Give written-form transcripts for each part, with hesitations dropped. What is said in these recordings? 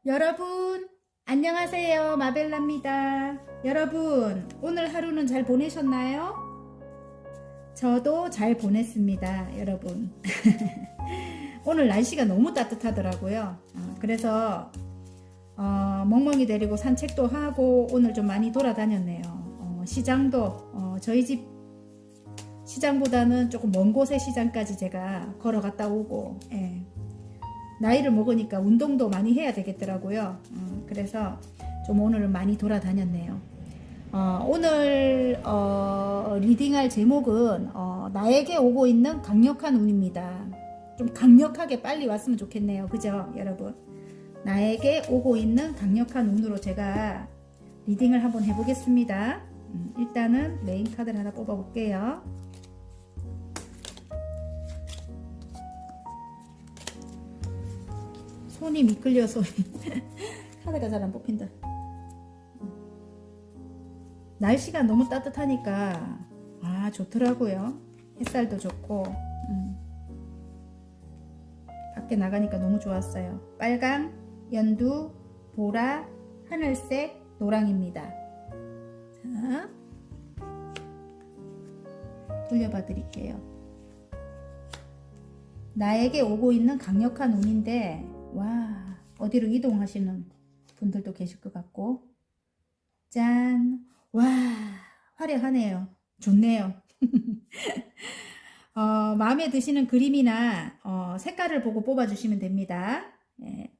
여러분, 안녕하세요. 마벨라입니다. 여러분, 오늘 하루는 잘 보내셨나요? 저도 잘 보냈습니다, 여러분. 오늘 날씨가 너무 따뜻하더라고요. 그래서 멍멍이 데리고 산책도 하고 오늘 좀 많이 돌아다녔네요. 시장도 저희 집 시장보다는 조금 먼 곳의 시장까지 제가 걸어갔다 오고, 예. 나이를 먹으니까 운동도 많이 해야 되겠더라고요. 그래서 좀 오늘은 많이 돌아다녔네요. 오늘 리딩할 제목은 나에게 오고 있는 강력한 운입니다. 좀 강력하게 빨리 왔으면 좋겠네요. 그죠, 여러분? 나에게 오고 있는 강력한 운으로 제가 리딩을 한번 해보겠습니다. 일단은 메인 카드를 하나 뽑아볼게요. 손이 미끌려서 카드가 잘 안 뽑힌다. 날씨가 너무 따뜻하니까 좋더라고요. 햇살도 좋고 밖에 나가니까 너무 좋았어요. 빨강, 연두, 보라, 하늘색, 노랑입니다. 자, 돌려봐 드릴게요. 나에게 오고 있는 강력한 운인데 와, 어디로 이동하시는 분들도 계실 것 같고, 짠! 와, 화려하네요. 좋네요. 마음에 드시는 그림이나 색깔을 보고 뽑아주시면 됩니다. 예.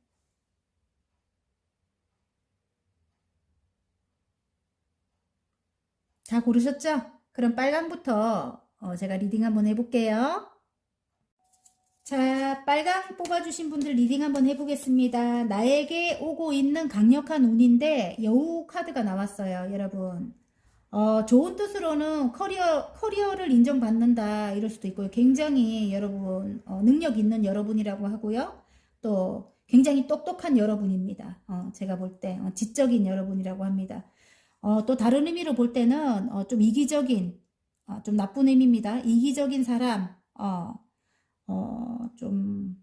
다 고르셨죠? 그럼 빨강부터 제가 리딩 한번 해볼게요. 자, 빨강 뽑아주신 분들 리딩 한번 해보겠습니다. 나에게 오고 있는 강력한 운인데 여우 카드가 나왔어요, 여러분. 좋은 뜻으로는 커리어를 인정받는다 이럴 수도 있고요. 굉장히 여러분 능력 있는 여러분이라고 하고요. 또 굉장히 똑똑한 여러분입니다. 제가 볼 때 지적인 여러분이라고 합니다. 또 다른 의미로 볼 때는 좀 이기적인, 좀 나쁜 의미입니다. 이기적인 사람, 좀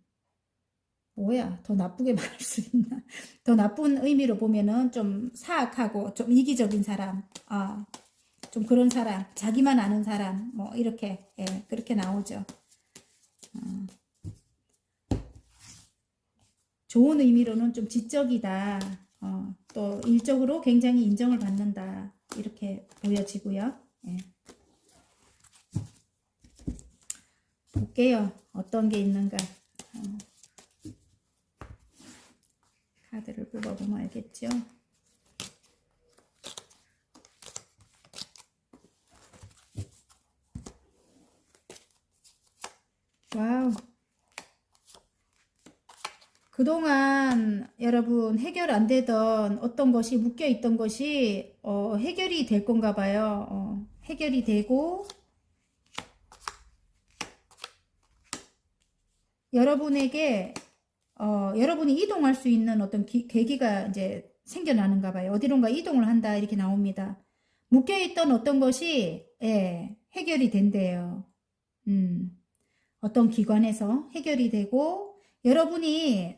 더 나쁘게 말할 수 있나? 더 나쁜 의미로 보면은 좀 사악하고 좀 이기적인 사람, 좀 그런 사람, 자기만 아는 사람, 뭐 이렇게 그렇게 나오죠. 좋은 의미로는 좀 지적이다. 또 일적으로 굉장히 인정을 받는다. 이렇게 보여지고요. 예. 볼게요. 어떤 게 있는가. 카드를 뽑아보면 알겠죠? 와우. 그동안 여러분 해결 안 되던 어떤 것이 묶여 있던 것이 해결이 될 건가 봐요. 해결이 되고 여러분에게 여러분이 이동할 수 있는 어떤 계기가 이제 생겨나는가 봐요. 어디론가 이동을 한다 이렇게 나옵니다. 묶여있던 어떤 것이 해결이 된대요. 어떤 기관에서 해결이 되고 여러분이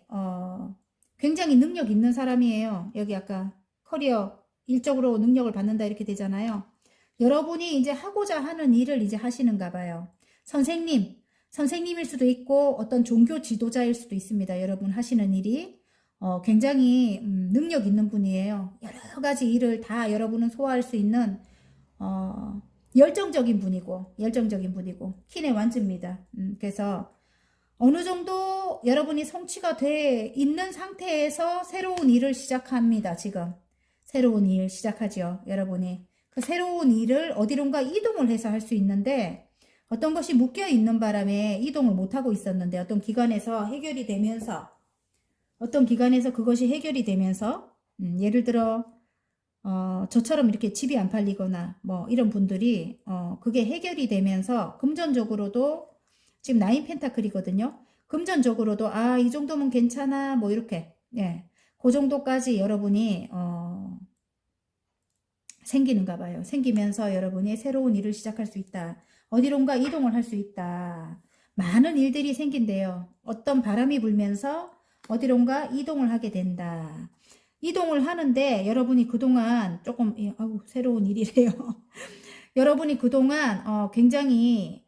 굉장히 능력 있는 사람이에요. 여기 아까 커리어 일적으로 능력을 받는다 이렇게 되잖아요. 여러분이 이제 하고자 하는 일을 이제 하시는가 봐요. 선생님일 수도 있고 어떤 종교 지도자일 수도 있습니다. 여러분 하시는 일이 굉장히 능력 있는 분이에요. 여러 가지 일을 다 여러분은 소화할 수 있는 열정적인 분이고 킨의 완즈입니다. 그래서 어느 정도 여러분이 성취가 돼 있는 상태에서 새로운 일을 시작합니다. 지금 새로운 일 시작하죠. 여러분이 그 새로운 일을 어디론가 이동을 해서 할 수 있는데 어떤 것이 묶여 있는 바람에 이동을 못하고 있었는데 어떤 기관에서 해결이 되면서 그것이 해결이 되면서 예를 들어 저처럼 이렇게 집이 안 팔리거나 뭐 이런 분들이 그게 해결이 되면서 금전적으로도 지금 9 펜타클이거든요. 금전적으로도 이 정도면 괜찮아 뭐 이렇게 그 정도까지 여러분이 생기는가 봐요. 생기면서 여러분이 새로운 일을 시작할 수 있다. 어디론가 이동을 할 수 있다. 많은 일들이 생긴대요. 어떤 바람이 불면서 어디론가 이동을 하게 된다. 이동을 하는데 여러분이 그동안 조금 새로운 일이래요. 여러분이 그동안 굉장히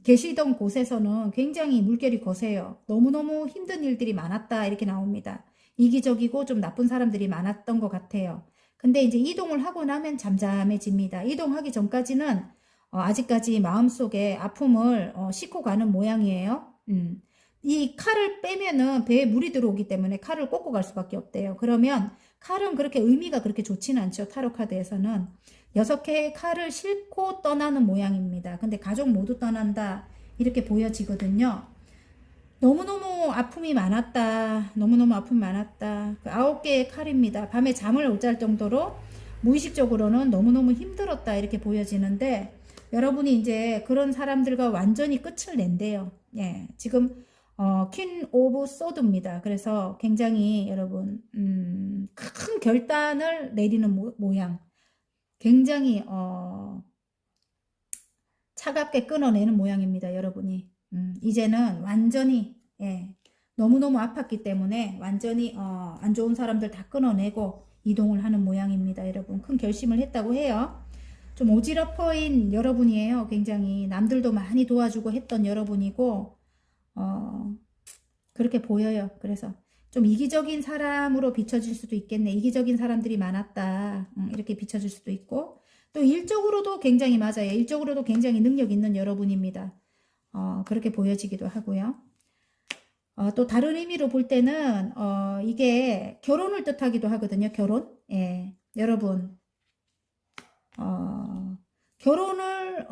계시던 곳에서는 굉장히 물결이 거세요. 너무너무 힘든 일들이 많았다 이렇게 나옵니다. 이기적이고 좀 나쁜 사람들이 많았던 것 같아요. 근데 이제 이동을 하고 나면 잠잠해집니다. 이동하기 전까지는 아직까지 마음속에 아픔을 싣고 가는 모양이에요. 이 칼을 빼면은 배에 물이 들어오기 때문에 칼을 꽂고 갈 수밖에 없대요. 그러면 칼은 그렇게 의미가 그렇게 좋지는 않죠. 타로 카드에서는 6개의 칼을 싣고 떠나는 모양입니다. 근데 가족 모두 떠난다 이렇게 보여지거든요. 너무너무 아픔이 많았다. 너무너무 아픔이 많았다. 그 9개의 칼입니다. 밤에 잠을 못 잘 정도로 무의식적으로는 너무너무 힘들었다 이렇게 보여지는데 여러분이 이제 그런 사람들과 완전히 끝을 낸대요. 예, 지금 퀸 오브 소드입니다. 그래서 굉장히 여러분 큰 결단을 내리는 모양. 굉장히 차갑게 끊어내는 모양입니다. 여러분이 이제는 완전히 너무너무 아팠기 때문에 완전히 안 좋은 사람들 다 끊어내고 이동을 하는 모양입니다. 여러분 큰 결심을 했다고 해요. 좀 오지랖퍼인 여러분이에요. 굉장히 남들도 많이 도와주고 했던 여러분이고 그렇게 보여요. 그래서 좀 이기적인 사람으로 비춰질 수도 있겠네. 이기적인 사람들이 많았다. 이렇게 비춰질 수도 있고 또 일적으로도 굉장히 맞아요. 일적으로도 굉장히 능력 있는 여러분입니다. 그렇게 보여지기도 하고요. 또 다른 의미로 볼 때는 이게 결혼을 뜻하기도 하거든요. 결혼. 예. 여러분 결혼을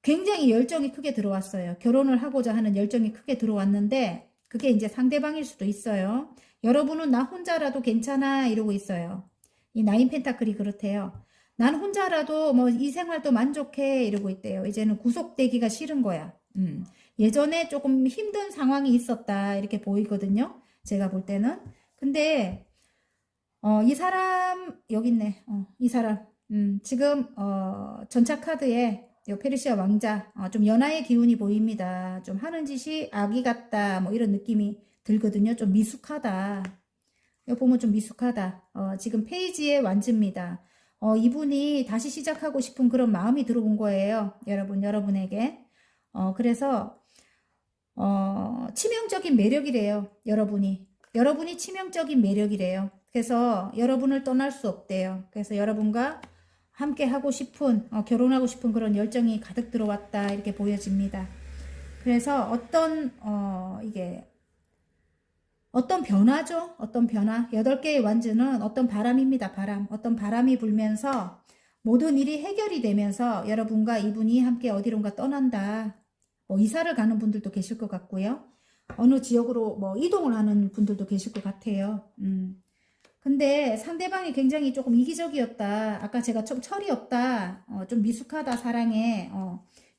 굉장히 열정이 크게 들어왔어요. 결혼을 하고자 하는 열정이 크게 들어왔는데 그게 이제 상대방일 수도 있어요. 여러분은 나 혼자라도 괜찮아 이러고 있어요. 이 나인 펜타클이 그렇대요. 난 혼자라도 뭐 이 생활도 만족해 이러고 있대요. 이제는 구속되기가 싫은 거야. 예전에 조금 힘든 상황이 있었다 이렇게 보이거든요. 제가 볼 때는. 근데 이 사람 여기 있네. 이 사람 지금 전차 카드에 요 페르시아 왕자 좀 연하의 기운이 보입니다. 좀 하는 짓이 아기 같다 뭐 이런 느낌이 들거든요. 좀 미숙하다. 여기 보면 좀 미숙하다. 지금 페이지의 완즈입니다. 이분이 다시 시작하고 싶은 그런 마음이 들어온 거예요. 여러분에게. 그래서 치명적인 매력이래요. 여러분이 치명적인 매력이래요. 그래서 여러분을 떠날 수 없대요. 그래서 여러분과 함께 하고 싶은 결혼하고 싶은 그런 열정이 가득 들어왔다 이렇게 보여집니다. 그래서 이게 어떤 변화죠? 어떤 변화? 8개의 완즈는 어떤 바람입니다. 바람. 어떤 바람이 불면서 모든 일이 해결이 되면서 여러분과 이분이 함께 어디론가 떠난다. 뭐 이사를 가는 분들도 계실 것 같고요. 어느 지역으로 뭐 이동을 하는 분들도 계실 것 같아요. 근데 상대방이 굉장히 조금 이기적이었다. 아까 제가 좀 철이 없다. 좀 미숙하다 사랑에.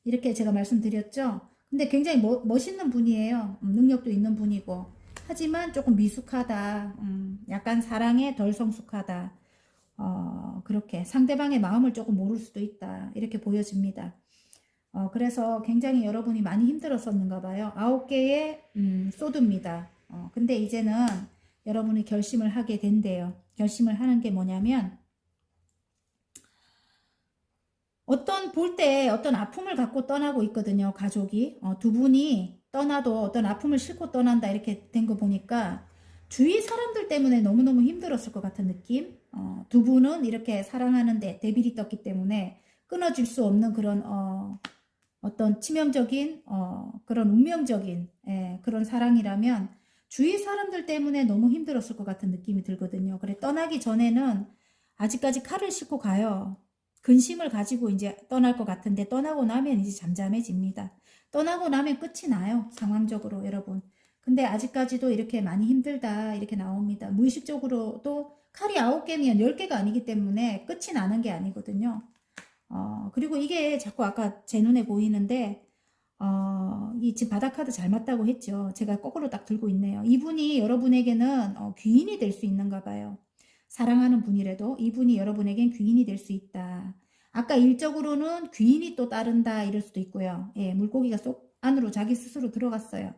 이렇게 제가 말씀드렸죠. 근데 굉장히 멋있는 분이에요. 능력도 있는 분이고. 하지만 조금 미숙하다. 약간 사랑에 덜 성숙하다. 그렇게 상대방의 마음을 조금 모를 수도 있다. 이렇게 보여집니다. 그래서 굉장히 여러분이 많이 힘들었었는가 봐요. 9개의 소드입니다. 근데 이제는 여러분이 결심을 하게 된대요. 결심을 하는 게 뭐냐면 볼 때 어떤 아픔을 갖고 떠나고 있거든요. 가족이. 두 분이 떠나도 어떤 아픔을 싣고 떠난다 이렇게 된 거 보니까 주위 사람들 때문에 너무너무 힘들었을 것 같은 느낌. 두 분은 이렇게 사랑하는데 데빌이 떴기 때문에 끊어질 수 없는 그런 어떤 치명적인 그런 운명적인 그런 사랑이라면 주위 사람들 때문에 너무 힘들었을 것 같은 느낌이 들거든요. 그래 떠나기 전에는 아직까지 칼을 싣고 가요. 근심을 가지고 이제 떠날 것 같은데 떠나고 나면 이제 잠잠해집니다. 떠나고 나면 끝이 나요. 상황적으로 여러분. 근데 아직까지도 이렇게 많이 힘들다 이렇게 나옵니다. 무의식적으로도 칼이 9개면 10개가 아니기 때문에 끝이 나는 게 아니거든요. 그리고 이게 자꾸 아까 제 눈에 보이는데 이 지금 바닥 카드 잘 맞다고 했죠. 제가 거꾸로 딱 들고 있네요. 이분이 여러분에게는 귀인이 될 수 있는가 봐요. 사랑하는 분이라도 이분이 여러분에겐 귀인이 될 수 있다. 아까 일적으로는 귀인이 또 따른다 이럴 수도 있고요. 예, 물고기가 쏙 안으로 자기 스스로 들어갔어요.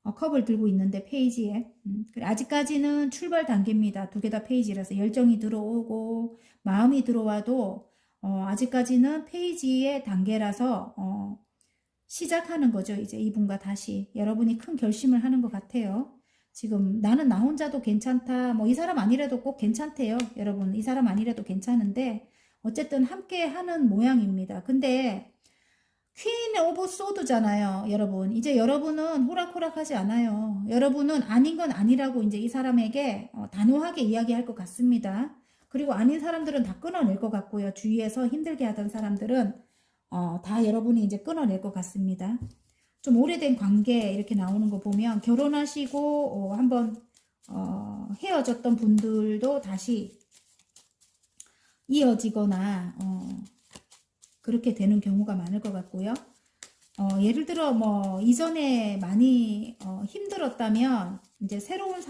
컵을 들고 있는데 페이지에 그래, 아직까지는 출발 단계입니다. 두 개 다 페이지라서 열정이 들어오고 마음이 들어와도 아직까지는 페이지의 단계라서 시작하는 거죠. 이제 이분과 다시 여러분이 큰 결심을 하는 것 같아요. 지금 나는 나 혼자도 괜찮다. 뭐 이 사람 아니라도 꼭 괜찮대요. 여러분 이 사람 아니라도 괜찮은데 어쨌든 함께 하는 모양입니다. 근데 퀸 오브 소드잖아요, 여러분. 이제 여러분은 호락호락하지 않아요. 여러분은 아닌 건 아니라고 이제 이 사람에게 단호하게 이야기할 것 같습니다. 그리고 아닌 사람들은 다 끊어낼 것 같고요. 주위에서 힘들게 하던 사람들은 다 여러분이 이제 끊어낼 것 같습니다. 좀 오래된 관계 이렇게 나오는 거 보면 결혼하시고 한번 헤어졌던 분들도 다시 이어지거나 그렇게 되는 경우가 많을 것 같고요. 예를 들어 뭐 이전에 많이 힘들었다면 이제 새로운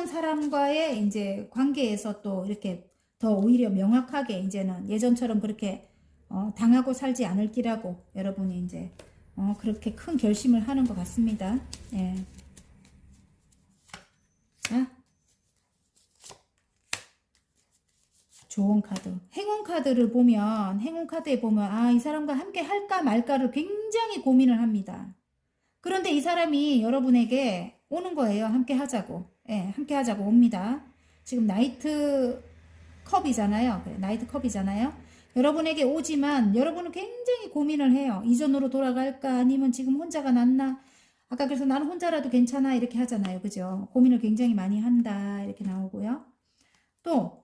사람과의 이제 관계에서 또 이렇게 더 오히려 명확하게 이제는 예전처럼 그렇게 당하고 살지 않을 기라고 여러분이 이제 그렇게 큰 결심을 하는 것 같습니다. 예. 자, 좋은 카드. 행운 카드를 보면, 행운 카드에 보면, 아, 이 사람과 함께 할까 말까를 굉장히 고민을 합니다. 그런데 이 사람이 여러분에게 오는 거예요. 함께 하자고. 예, 함께 하자고 옵니다. 지금 나이트 컵이잖아요. 나이트 컵이잖아요. 여러분에게 오지만 여러분은 굉장히 고민을 해요. 이전으로 돌아갈까? 아니면 지금 혼자가 낫나? 아까 그래서 나는 혼자라도 괜찮아. 이렇게 하잖아요. 그죠? 고민을 굉장히 많이 한다. 이렇게 나오고요. 또,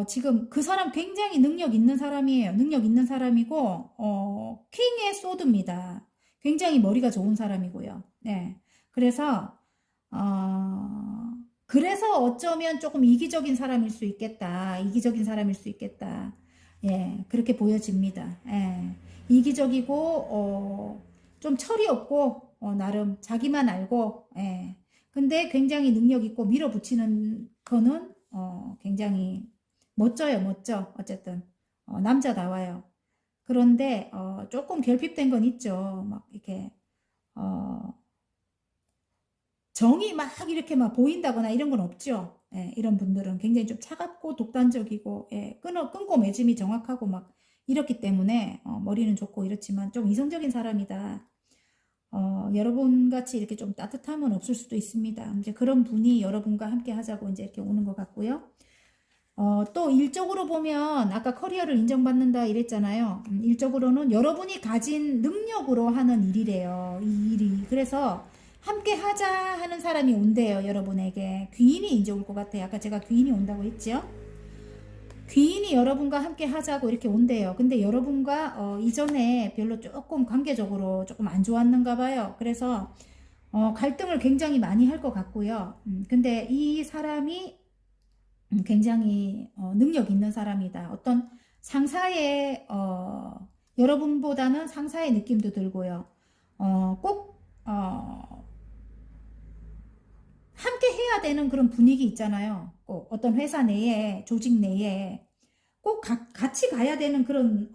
지금 그 사람 굉장히 능력 있는 사람이에요. 능력 있는 사람이고, 킹의 소드입니다. 굉장히 머리가 좋은 사람이고요. 네. 그래서 어쩌면 조금 이기적인 사람일 수 있겠다. 이기적인 사람일 수 있겠다. 예, 그렇게 보여집니다. 예. 이기적이고, 좀 철이 없고, 나름 자기만 알고, 예. 근데 굉장히 능력 있고 밀어붙이는 거는 굉장히 멋져요, 멋져. 어쨌든 남자다워요. 그런데 조금 결핍된 건 있죠. 막 이렇게 정이 막 이렇게 막 보인다거나 이런 건 없죠. 예, 이런 분들은 굉장히 좀 차갑고 독단적이고 예, 끊고 맺음이 정확하고 막 이렇기 때문에 머리는 좋고 이렇지만 좀 이성적인 사람이다. 여러분 같이 이렇게 좀 따뜻함은 없을 수도 있습니다. 이제 그런 분이 여러분과 함께 하자고 이제 이렇게 오는 것 같고요. 또 일적으로 보면 아까 커리어를 인정받는다 이랬잖아요. 일적으로는 여러분이 가진 능력으로 하는 일이래요. 이 일이. 그래서 함께 하자 하는 사람이 온대요. 여러분에게. 귀인이 이제 올 것 같아요. 아까 제가 귀인이 온다고 했죠. 귀인이 여러분과 함께 하자고 이렇게 온대요. 근데 여러분과 이전에 별로 조금 관계적으로 조금 안 좋았는가 봐요. 그래서 갈등을 굉장히 많이 할 것 같고요. 근데 이 사람이 굉장히 능력 있는 사람이다. 어떤 상사의 여러분보다는 상사의 느낌도 들고요. 꼭 함께 해야 되는 그런 분위기 있잖아요. 꼭 어떤 회사 내에, 조직 내에 꼭 같이 가야 되는 그런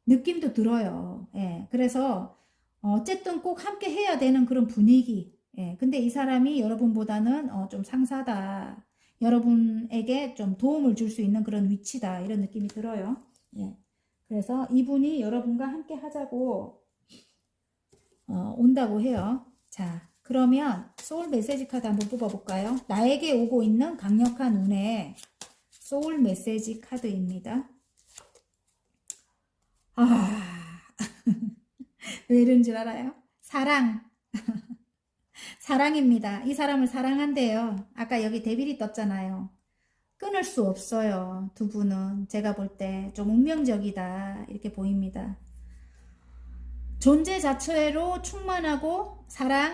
느낌도 들어요. 예, 그래서 어쨌든 꼭 함께 해야 되는 그런 분위기. 예, 근데 이 사람이 여러분보다는 좀 상사다. 여러분에게 좀 도움을 줄 수 있는 그런 위치다. 이런 느낌이 들어요. 예, 그래서 이분이 여러분과 함께 하자고 온다고 해요. 자, 그러면 소울 메시지 카드 한번 뽑아볼까요? 나에게 오고 있는 강력한 운의 소울 메시지 카드입니다. 왜 이런 줄 알아요? 사랑. 사랑입니다. 이 사람을 사랑한대요. 아까 여기 데빌이 떴잖아요. 끊을 수 없어요. 두 분은 제가 볼 때 좀 운명적이다 이렇게 보입니다. 존재 자체로 충만하고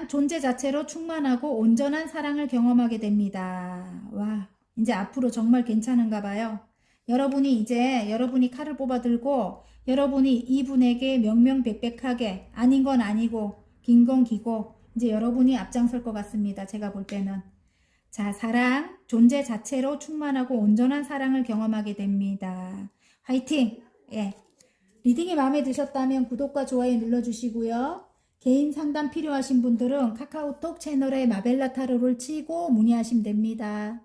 존재 자체로 충만하고 온전한 사랑을 경험하게 됩니다. 와, 이제 앞으로 정말 괜찮은가 봐요. 여러분이 칼을 뽑아 들고 여러분이 이분에게 명명백백하게 아닌 건 아니고 긴 건 기고 이제 여러분이 앞장설 것 같습니다. 제가 볼 때는. 자, 존재 자체로 충만하고 온전한 사랑을 경험하게 됩니다. 화이팅! 예. 리딩이 마음에 드셨다면 구독과 좋아요 눌러주시고요. 개인 상담 필요하신 분들은 카카오톡 채널에 마벨라 타로를 치고 문의하시면 됩니다.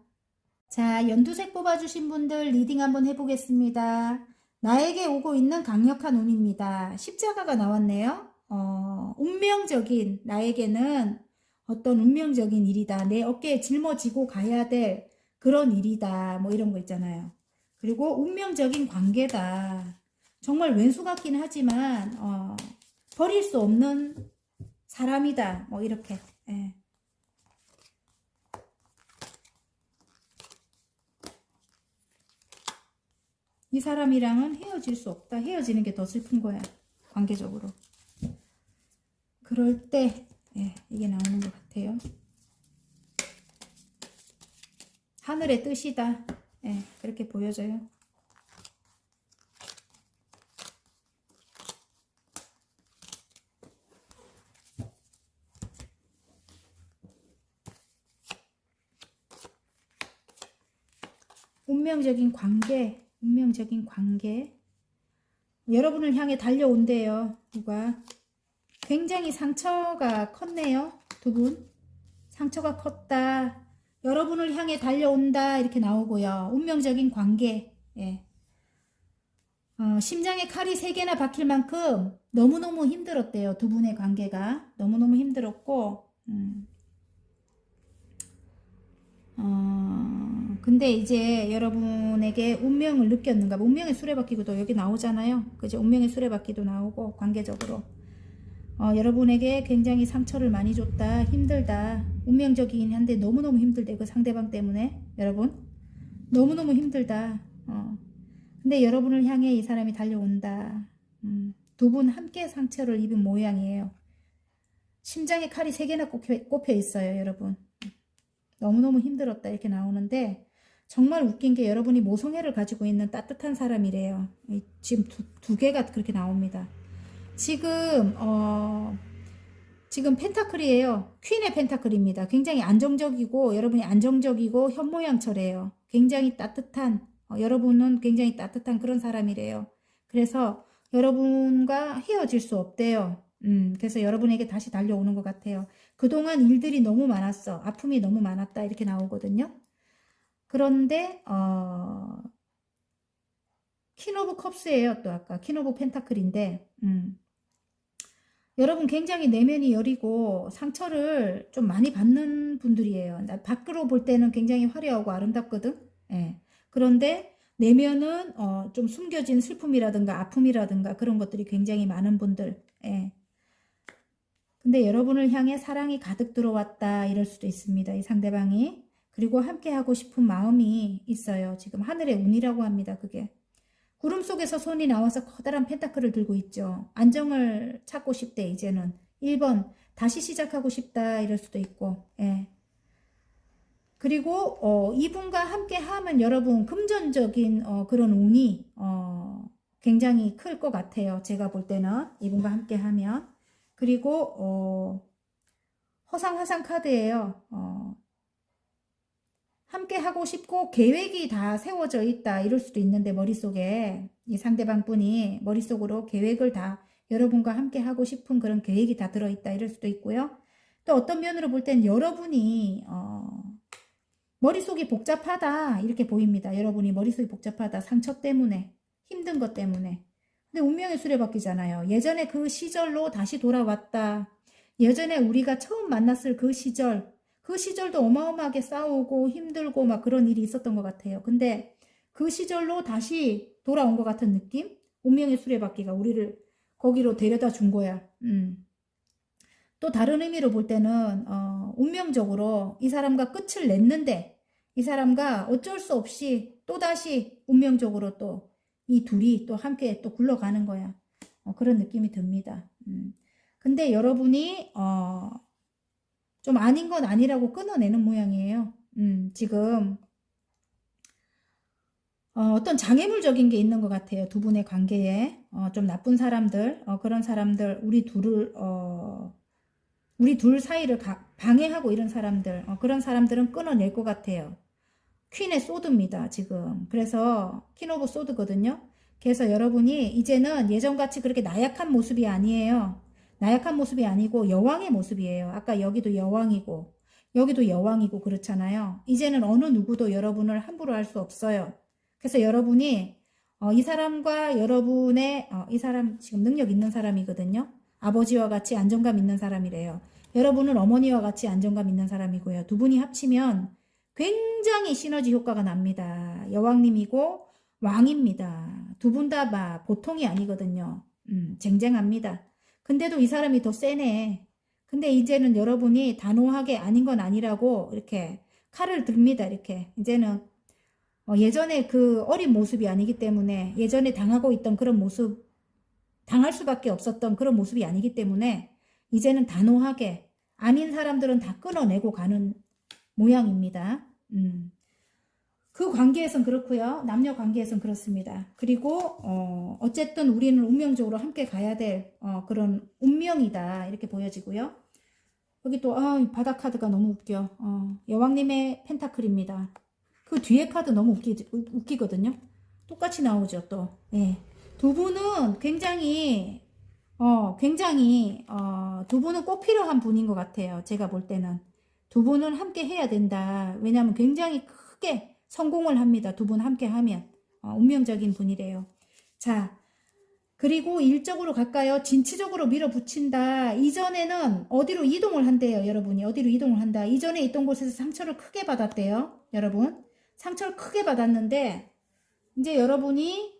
자, 연두색 뽑아주신 분들 리딩 한번 해보겠습니다. 나에게 오고 있는 강력한 운입니다. 십자가가 나왔네요. 운명적인, 나에게는 어떤 운명적인 일이다. 내 어깨에 짊어지고 가야 될 그런 일이다. 뭐 이런 거 있잖아요. 그리고 운명적인 관계다. 정말 왼수 같긴 하지만 버릴 수 없는 사람이다. 뭐 이렇게. 예. 이 사람이랑은 헤어질 수 없다. 헤어지는 게 더 슬픈 거야. 관계적으로. 그럴 때 예, 이게 나오는 것 같아요. 하늘의 뜻이다. 예, 그렇게 보여져요. 운명적인 관계, 운명적인 관계. 여러분을 향해 달려온대요. 누가. 굉장히 상처가 컸네요. 두 분. 상처가 컸다. 여러분을 향해 달려온다. 이렇게 나오고요. 운명적인 관계. 예. 심장에 칼이 3개나 박힐 만큼 너무너무 힘들었대요. 두 분의 관계가. 너무너무 힘들었고, 근데 이제 여러분에게 운명을 느꼈는가? 운명의 수레바퀴도 여기 나오잖아요. 그죠? 운명의 수레바퀴도 나오고, 관계적으로. 여러분에게 굉장히 상처를 많이 줬다. 힘들다. 운명적이긴 한데 너무너무 힘들대. 그 상대방 때문에. 여러분. 너무너무 힘들다. 근데 여러분을 향해 이 사람이 달려온다. 두 분 함께 상처를 입은 모양이에요. 심장에 칼이 3개나 꼽혀 있어요. 여러분. 너무너무 힘들었다. 이렇게 나오는데 정말 웃긴 게 여러분이 모성애를 가지고 있는 따뜻한 사람이래요. 지금 두 개가 그렇게 나옵니다. 지금 펜타클이에요. 퀸의 펜타클입니다. 굉장히 안정적이고 여러분이 안정적이고 현모양처래요. 굉장히 따뜻한 여러분은 굉장히 따뜻한 그런 사람이래요. 그래서 여러분과 헤어질 수 없대요. 그래서 여러분에게 다시 달려오는 것 같아요. 그동안 일들이 너무 많았어. 아픔이 너무 많았다. 이렇게 나오거든요. 그런데 퀸 오브 컵스예요. 또 아까 퀸 오브 펜타클인데 여러분 굉장히 내면이 여리고 상처를 좀 많이 받는 분들이에요. 밖으로 볼 때는 굉장히 화려하고 아름답거든. 예. 그런데 내면은 좀 숨겨진 슬픔이라든가 아픔이라든가 그런 것들이 굉장히 많은 분들. 예. 근데 여러분을 향해 사랑이 가득 들어왔다 이럴 수도 있습니다. 이 상대방이. 그리고 함께 하고 싶은 마음이 있어요. 지금 하늘의 운이라고 합니다. 그게. 구름 속에서 손이 나와서 커다란 펜타클을 들고 있죠. 안정을 찾고 싶대 이제는. 1번 다시 시작하고 싶다 이럴 수도 있고. 예. 그리고 이분과 함께 하면 여러분 금전적인 그런 운이 굉장히 클 것 같아요. 제가 볼 때는 이분과 함께 하면. 그리고 허상화상 카드예요. 함께 하고 싶고 계획이 다 세워져 있다 이럴 수도 있는데 머릿속에 이 상대방 분이 머릿속으로 계획을 다 여러분과 함께 하고 싶은 그런 계획이 다 들어있다 이럴 수도 있고요. 또 어떤 면으로 볼 땐 여러분이 머릿속이 복잡하다 이렇게 보입니다. 여러분이 머릿속이 복잡하다. 상처 때문에 힘든 것 때문에. 근데 운명의 수레바퀴잖아요. 예전에 그 시절로 다시 돌아왔다. 예전에 우리가 처음 만났을 그 시절도 어마어마하게 싸우고 힘들고 막 그런 일이 있었던 것 같아요. 근데 그 시절로 다시 돌아온 것 같은 느낌? 운명의 수레바퀴가 우리를 거기로 데려다 준 거야. 또 다른 의미로 볼 때는 운명적으로 이 사람과 끝을 냈는데 이 사람과 어쩔 수 없이 또다시 운명적으로 또 이 둘이 또 함께 또 굴러가는 거야. 그런 느낌이 듭니다. 근데 여러분이 좀 아닌 건 아니라고 끊어내는 모양이에요. 지금 어떤 장애물적인 게 있는 것 같아요. 두 분의 관계에 좀 나쁜 사람들, 그런 사람들, 우리 둘 사이를 방해하고 이런 사람들, 그런 사람들은 끊어낼 것 같아요. 퀸의 소드입니다. 지금. 그래서 퀸 오브 소드거든요. 그래서 여러분이 이제는 예전같이 그렇게 나약한 모습이 아니에요. 나약한 모습이 아니고 여왕의 모습이에요. 아까 여기도 여왕이고 여기도 여왕이고 그렇잖아요. 이제는 어느 누구도 여러분을 함부로 할 수 없어요. 그래서 여러분이 이 사람과 여러분의 이 사람 지금 능력 있는 사람이거든요. 아버지와 같이 안정감 있는 사람이래요. 여러분은 어머니와 같이 안정감 있는 사람이고요. 두 분이 합치면 굉장히 시너지 효과가 납니다. 여왕님이고 왕입니다. 두 분 다 보통이 아니거든요. 쟁쟁합니다. 근데도 이 사람이 더 세네. 근데 이제는 여러분이 단호하게 아닌 건 아니라고 이렇게 칼을 듭니다. 이렇게 이제는 예전에 그 어린 모습이 아니기 때문에 예전에 당하고 있던 그런 모습 당할 수밖에 없었던 그런 모습이 아니기 때문에 이제는 단호하게 아닌 사람들은 다 끊어내고 가는 모양입니다. 그 관계에선 그렇고요. 남녀 관계에선 그렇습니다. 그리고 어쨌든 우리는 운명적으로 함께 가야 될 그런 운명이다 이렇게 보여지고요. 여기 또 바닥 카드가 너무 웃겨. 여왕님의 펜타클입니다. 그 뒤에 카드 너무 웃기거든요. 똑같이 나오죠 또. 네. 두 분은 굉장히 두 분은 꼭 필요한 분인 것 같아요. 제가 볼 때는 두 분은 함께 해야 된다. 왜냐하면 굉장히 크게 성공을 합니다. 두 분 함께 하면 운명적인 분이래요. 자, 그리고 일적으로 갈까요? 진취적으로 밀어붙인다. 이전에는 어디로 이동을 한대요. 여러분이 어디로 이동을 한다. 이전에 있던 곳에서 상처를 크게 받았대요. 여러분 상처를 크게 받았는데 이제 여러분이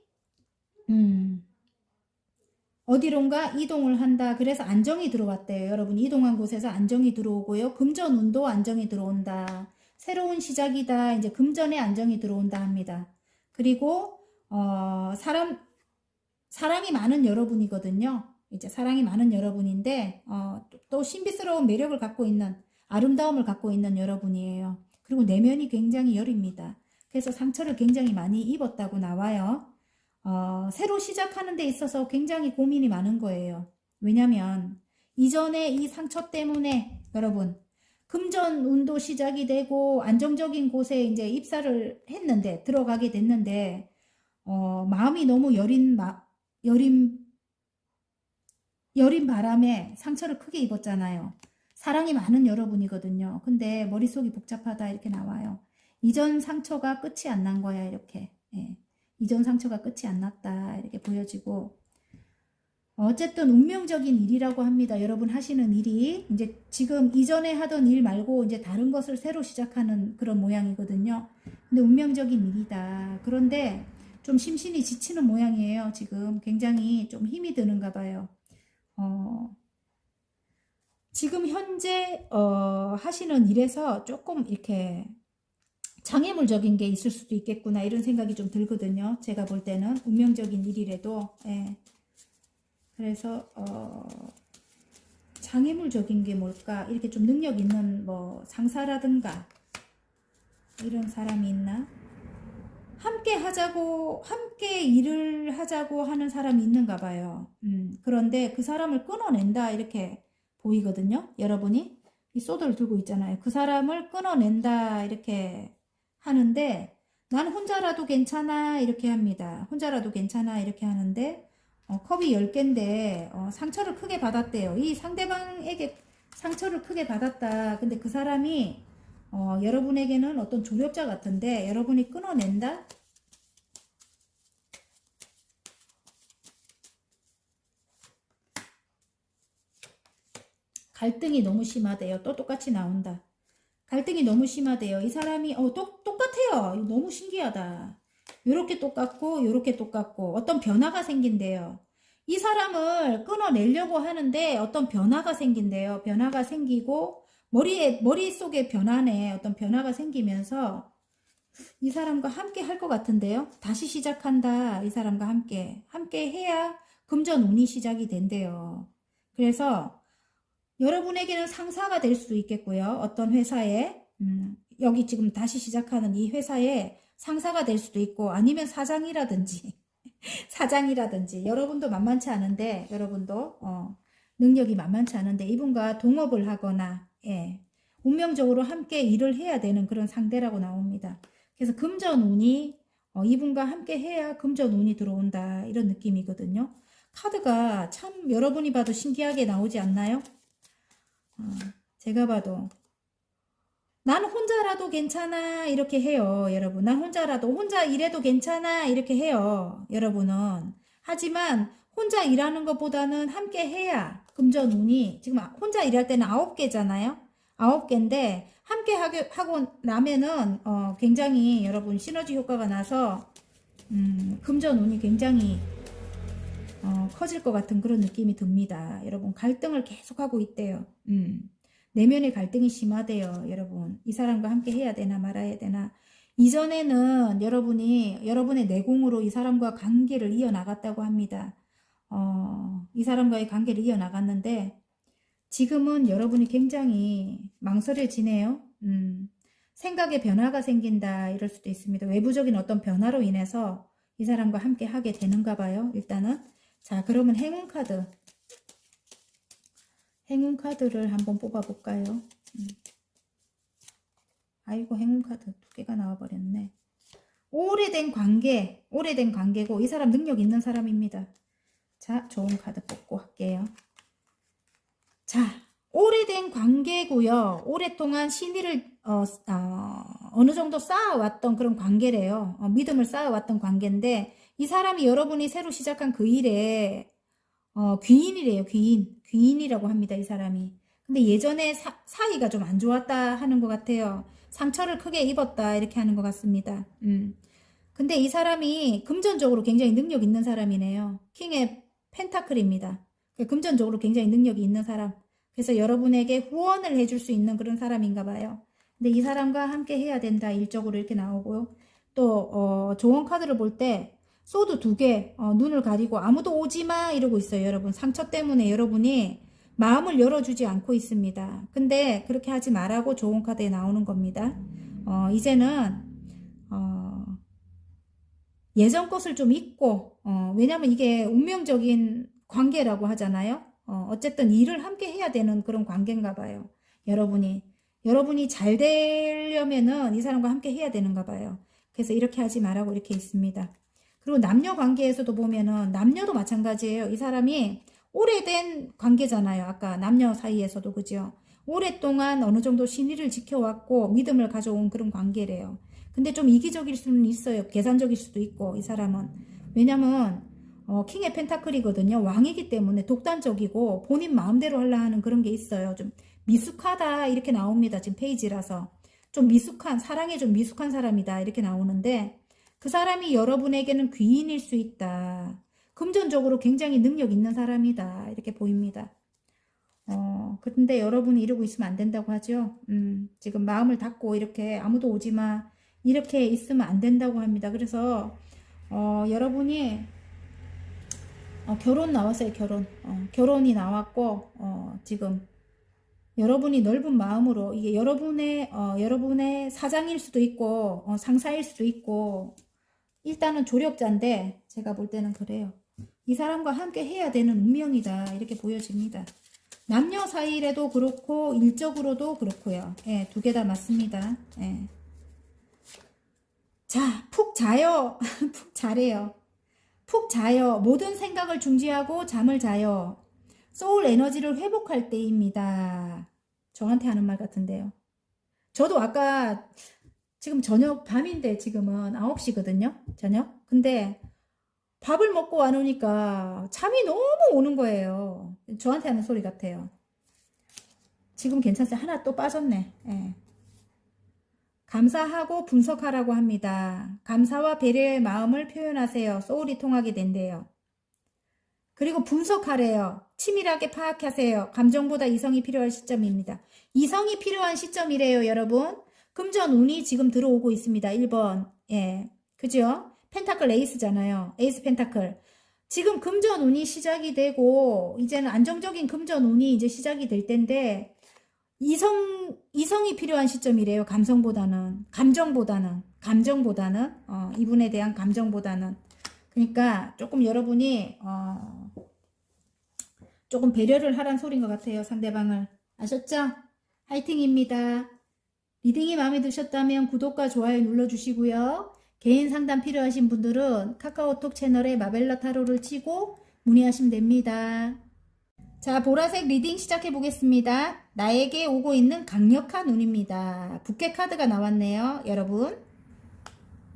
어디론가 이동을 한다. 그래서 안정이 들어왔대요. 여러분 이동한 곳에서 안정이 들어오고요. 금전운도 안정이 들어온다. 새로운 시작이다. 이제 금전에 안정이 들어온다 합니다. 그리고 사랑이 많은 여러분이거든요. 이제 사랑이 많은 여러분인데 또 신비스러운 매력을 갖고 있는 아름다움을 갖고 있는 여러분이에요. 그리고 내면이 굉장히 여립니다. 그래서 상처를 굉장히 많이 입었다고 나와요. 새로 시작하는 데 있어서 굉장히 고민이 많은 거예요. 왜냐면 이전에 이 상처 때문에 여러분 금전 운도 시작이 되고 안정적인 곳에 이제 입사를 했는데 들어가게 됐는데 마음이 너무 여린 바람에 상처를 크게 입었잖아요. 사랑이 많은 여러분이거든요. 근데 머릿속이 복잡하다 이렇게 나와요. 이전 상처가 끝이 안 난 거야 이렇게. 예. 이전 상처가 끝이 안 났다 이렇게 보여지고 어쨌든 운명적인 일이라고 합니다. 여러분 하시는 일이 이제 지금 이전에 하던 일 말고 이제 다른 것을 새로 시작하는 그런 모양이거든요. 근데 운명적인 일이다. 그런데 좀 심신이 지치는 모양이에요. 지금 굉장히 좀 힘이 드는가 봐요. 지금 현재 하시는 일에서 조금 이렇게 장애물적인 게 있을 수도 있겠구나 이런 생각이 좀 들거든요. 제가 볼 때는 운명적인 일이라도 예. 그래서 장애물적인 게 뭘까 이렇게 좀 능력 있는 뭐 상사라든가 이런 사람이 있나 함께 일을 하자고 하는 사람이 있는가 봐요. 그런데 그 사람을 끊어낸다 이렇게 보이거든요. 여러분이 이 소드를 들고 있잖아요. 그 사람을 끊어낸다 이렇게 하는데 난 혼자라도 괜찮아 이렇게 합니다. 혼자라도 괜찮아 이렇게 하는데 컵이 10개인데 상처를 크게 받았대요. 이 상대방에게 상처를 크게 받았다. 근데 그 사람이 여러분에게는 어떤 조력자 같은데 여러분이 끊어낸다? 갈등이 너무 심하대요. 또 똑같이 나온다. 갈등이 너무 심하대요. 이 사람이 똑같아요. 너무 신기하다. 요렇게 똑같고 요렇게 똑같고 어떤 변화가 생긴대요. 이 사람을 끊어내려고 하는데 어떤 변화가 생긴대요. 변화가 생기고 머릿속에 변화네. 어떤 변화가 생기면서 이 사람과 함께 할 것 같은데요. 다시 시작한다. 이 사람과 함께 해야 금전운이 시작이 된대요. 그래서 여러분에게는 상사가 될 수도 있겠고요. 어떤 회사에 여기 지금 다시 시작하는 이 회사에 상사가 될 수도 있고 아니면 사장이라든지 여러분도 만만치 않은데 여러분도 능력이 만만치 않은데 이분과 동업을 하거나 예, 운명적으로 함께 일을 해야 되는 그런 상대라고 나옵니다. 그래서 금전운이 이분과 함께 해야 금전운이 들어온다 이런 느낌이거든요. 카드가 참 여러분이 봐도 신기하게 나오지 않나요? 제가 봐도 난 혼자라도 괜찮아 이렇게 해요, 여러분. 난 혼자 일해도 괜찮아 이렇게 해요, 여러분은. 하지만 혼자 일하는 것보다는 함께 해야 금전운이 지금 혼자 일할 때는 9개잖아요. 9개인데 함께 하고 나면은 굉장히 여러분 시너지 효과가 나서 금전운이 굉장히 커질 것 같은 그런 느낌이 듭니다. 여러분 갈등을 계속하고 있대요. 내면의 갈등이 심하대요, 여러분. 이 사람과 함께 해야 되나 말아야 되나. 이전에는 여러분의 내공으로 이 사람과 관계를 이어나갔다고 합니다. 이 사람과의 관계를 이어나갔는데, 지금은 여러분이 굉장히 망설여지네요. 생각에 변화가 생긴다, 이럴 수도 있습니다. 외부적인 어떤 변화로 인해서 이 사람과 함께 하게 되는가 봐요, 일단은. 자, 그러면 행운카드. 행운카드를 한번 뽑아볼까요? 아이고, 행운카드 2개가 나와버렸네. 오래된 관계고 이 사람 능력 있는 사람입니다. 자, 좋은 카드 뽑고 할게요. 자, 오래된 관계고요. 오랫동안 신의를 어느 정도 쌓아왔던 그런 관계래요. 믿음을 쌓아왔던 관계인데 이 사람이 여러분이 새로 시작한 그 일에 귀인이래요. 귀인이라고 합니다. 이 사람이. 근데 예전에 사이가 좀 안 좋았다 하는 것 같아요. 상처를 크게 입었다 이렇게 하는 것 같습니다. 근데 이 사람이 금전적으로 굉장히 능력 있는 사람이네요. 킹의 펜타클입니다. 금전적으로 굉장히 능력이 있는 사람. 그래서 여러분에게 후원을 해줄 수 있는 그런 사람인가 봐요. 근데 이 사람과 함께 해야 된다. 일적으로 이렇게 나오고요. 또 조언 카드를 볼 때 소드 2개 눈을 가리고 아무도 오지마 이러고 있어요. 여러분 상처 때문에 여러분이 마음을 열어주지 않고 있습니다. 근데 그렇게 하지 말라고 조언 카드에 나오는 겁니다. 이제는 예전 것을 좀 잊고 왜냐면 이게 운명적인 관계라고 하잖아요. 어쨌든 일을 함께 해야 되는 그런 관계인가 봐요. 여러분이 잘 되려면은 이 사람과 함께 해야 되는가 봐요. 그래서 이렇게 하지 말라고 이렇게 있습니다. 그리고 남녀 관계에서도 보면은 남녀도 마찬가지예요. 이 사람이 오래된 관계잖아요. 아까 남녀 사이에서도 그죠. 오랫동안 어느 정도 신의를 지켜왔고 믿음을 가져온 그런 관계래요. 근데 좀 이기적일 수는 있어요. 계산적일 수도 있고 이 사람은. 왜냐면 킹의 펜타클이거든요. 왕이기 때문에 독단적이고 본인 마음대로 하려 하는 그런 게 있어요. 좀 미숙하다 이렇게 나옵니다. 지금 페이지라서. 좀 미숙한, 사랑에 좀 미숙한 사람이다 이렇게 나오는데 그 사람이 여러분에게는 귀인일 수 있다. 금전적으로 굉장히 능력 있는 사람이다. 이렇게 보입니다. 근데 여러분이 이러고 있으면 안 된다고 하죠. 지금 마음을 닫고 이렇게 아무도 오지 마. 이렇게 있으면 안 된다고 합니다. 그래서, 여러분이, 결혼 나왔어요, 결혼. 결혼이 나왔고, 지금, 여러분이 넓은 마음으로, 이게 여러분의 사장일 수도 있고, 상사일 수도 있고, 일단은 조력자인데, 제가 볼 때는 그래요. 이 사람과 함께 해야 되는 운명이다. 이렇게 보여집니다. 남녀 사이에도 그렇고, 일적으로도 그렇고요. 예, 2개 다 맞습니다. 예. 자, 푹 자요. 푹 자래요. 푹 자요. 모든 생각을 중지하고 잠을 자요. 소울 에너지를 회복할 때입니다. 저한테 하는 말 같은데요. 저도 아까 지금 저녁 밤인데 지금은 9시거든요. 저녁. 근데 밥을 먹고 와 놓으니까 잠이 너무 오는 거예요. 저한테 하는 소리 같아요. 지금 괜찮어요. 하나 또 빠졌네. 예. 감사하고 분석하라고 합니다. 감사와 배려의 마음을 표현하세요. 소울이 통하게 된대요. 그리고 분석하래요. 치밀하게 파악하세요. 감정보다 이성이 필요한 시점입니다. 이성이 필요한 시점이래요, 여러분. 금전운이 지금 들어오고 있습니다. 1번. 예. 그죠? 펜타클 에이스잖아요. 에이스 펜타클. 지금 금전운이 시작이 되고, 이제는 안정적인 금전운이 이제 시작이 될 텐데, 이성이 필요한 시점이래요. 감정보다는. 이분에 대한 감정보다는. 그러니까 조금 여러분이, 조금 배려를 하란 소린 것 같아요. 상대방을. 아셨죠? 화이팅입니다. 리딩이 마음에 드셨다면 구독과 좋아요 눌러주시고요. 개인 상담 필요하신 분들은 카카오톡 채널에 마벨라 타로를 치고 문의하시면 됩니다. 자, 보라색 리딩 시작해 보겠습니다. 나에게 오고 있는 강력한 운입니다. 부캐 카드가 나왔네요. 여러분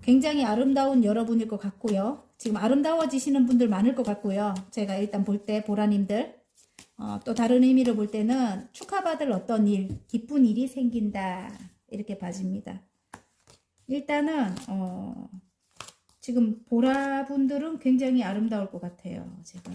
굉장히 아름다운 여러분일 것 같고요. 지금 아름다워지시는 분들 많을 것 같고요. 제가 일단 볼 때 보라님들 또 다른 의미로 볼 때는 축하받을 어떤 일, 기쁜 일이 생긴다 이렇게 봐집니다. 일단은 지금 보라분들은 굉장히 아름다울 것 같아요. 제가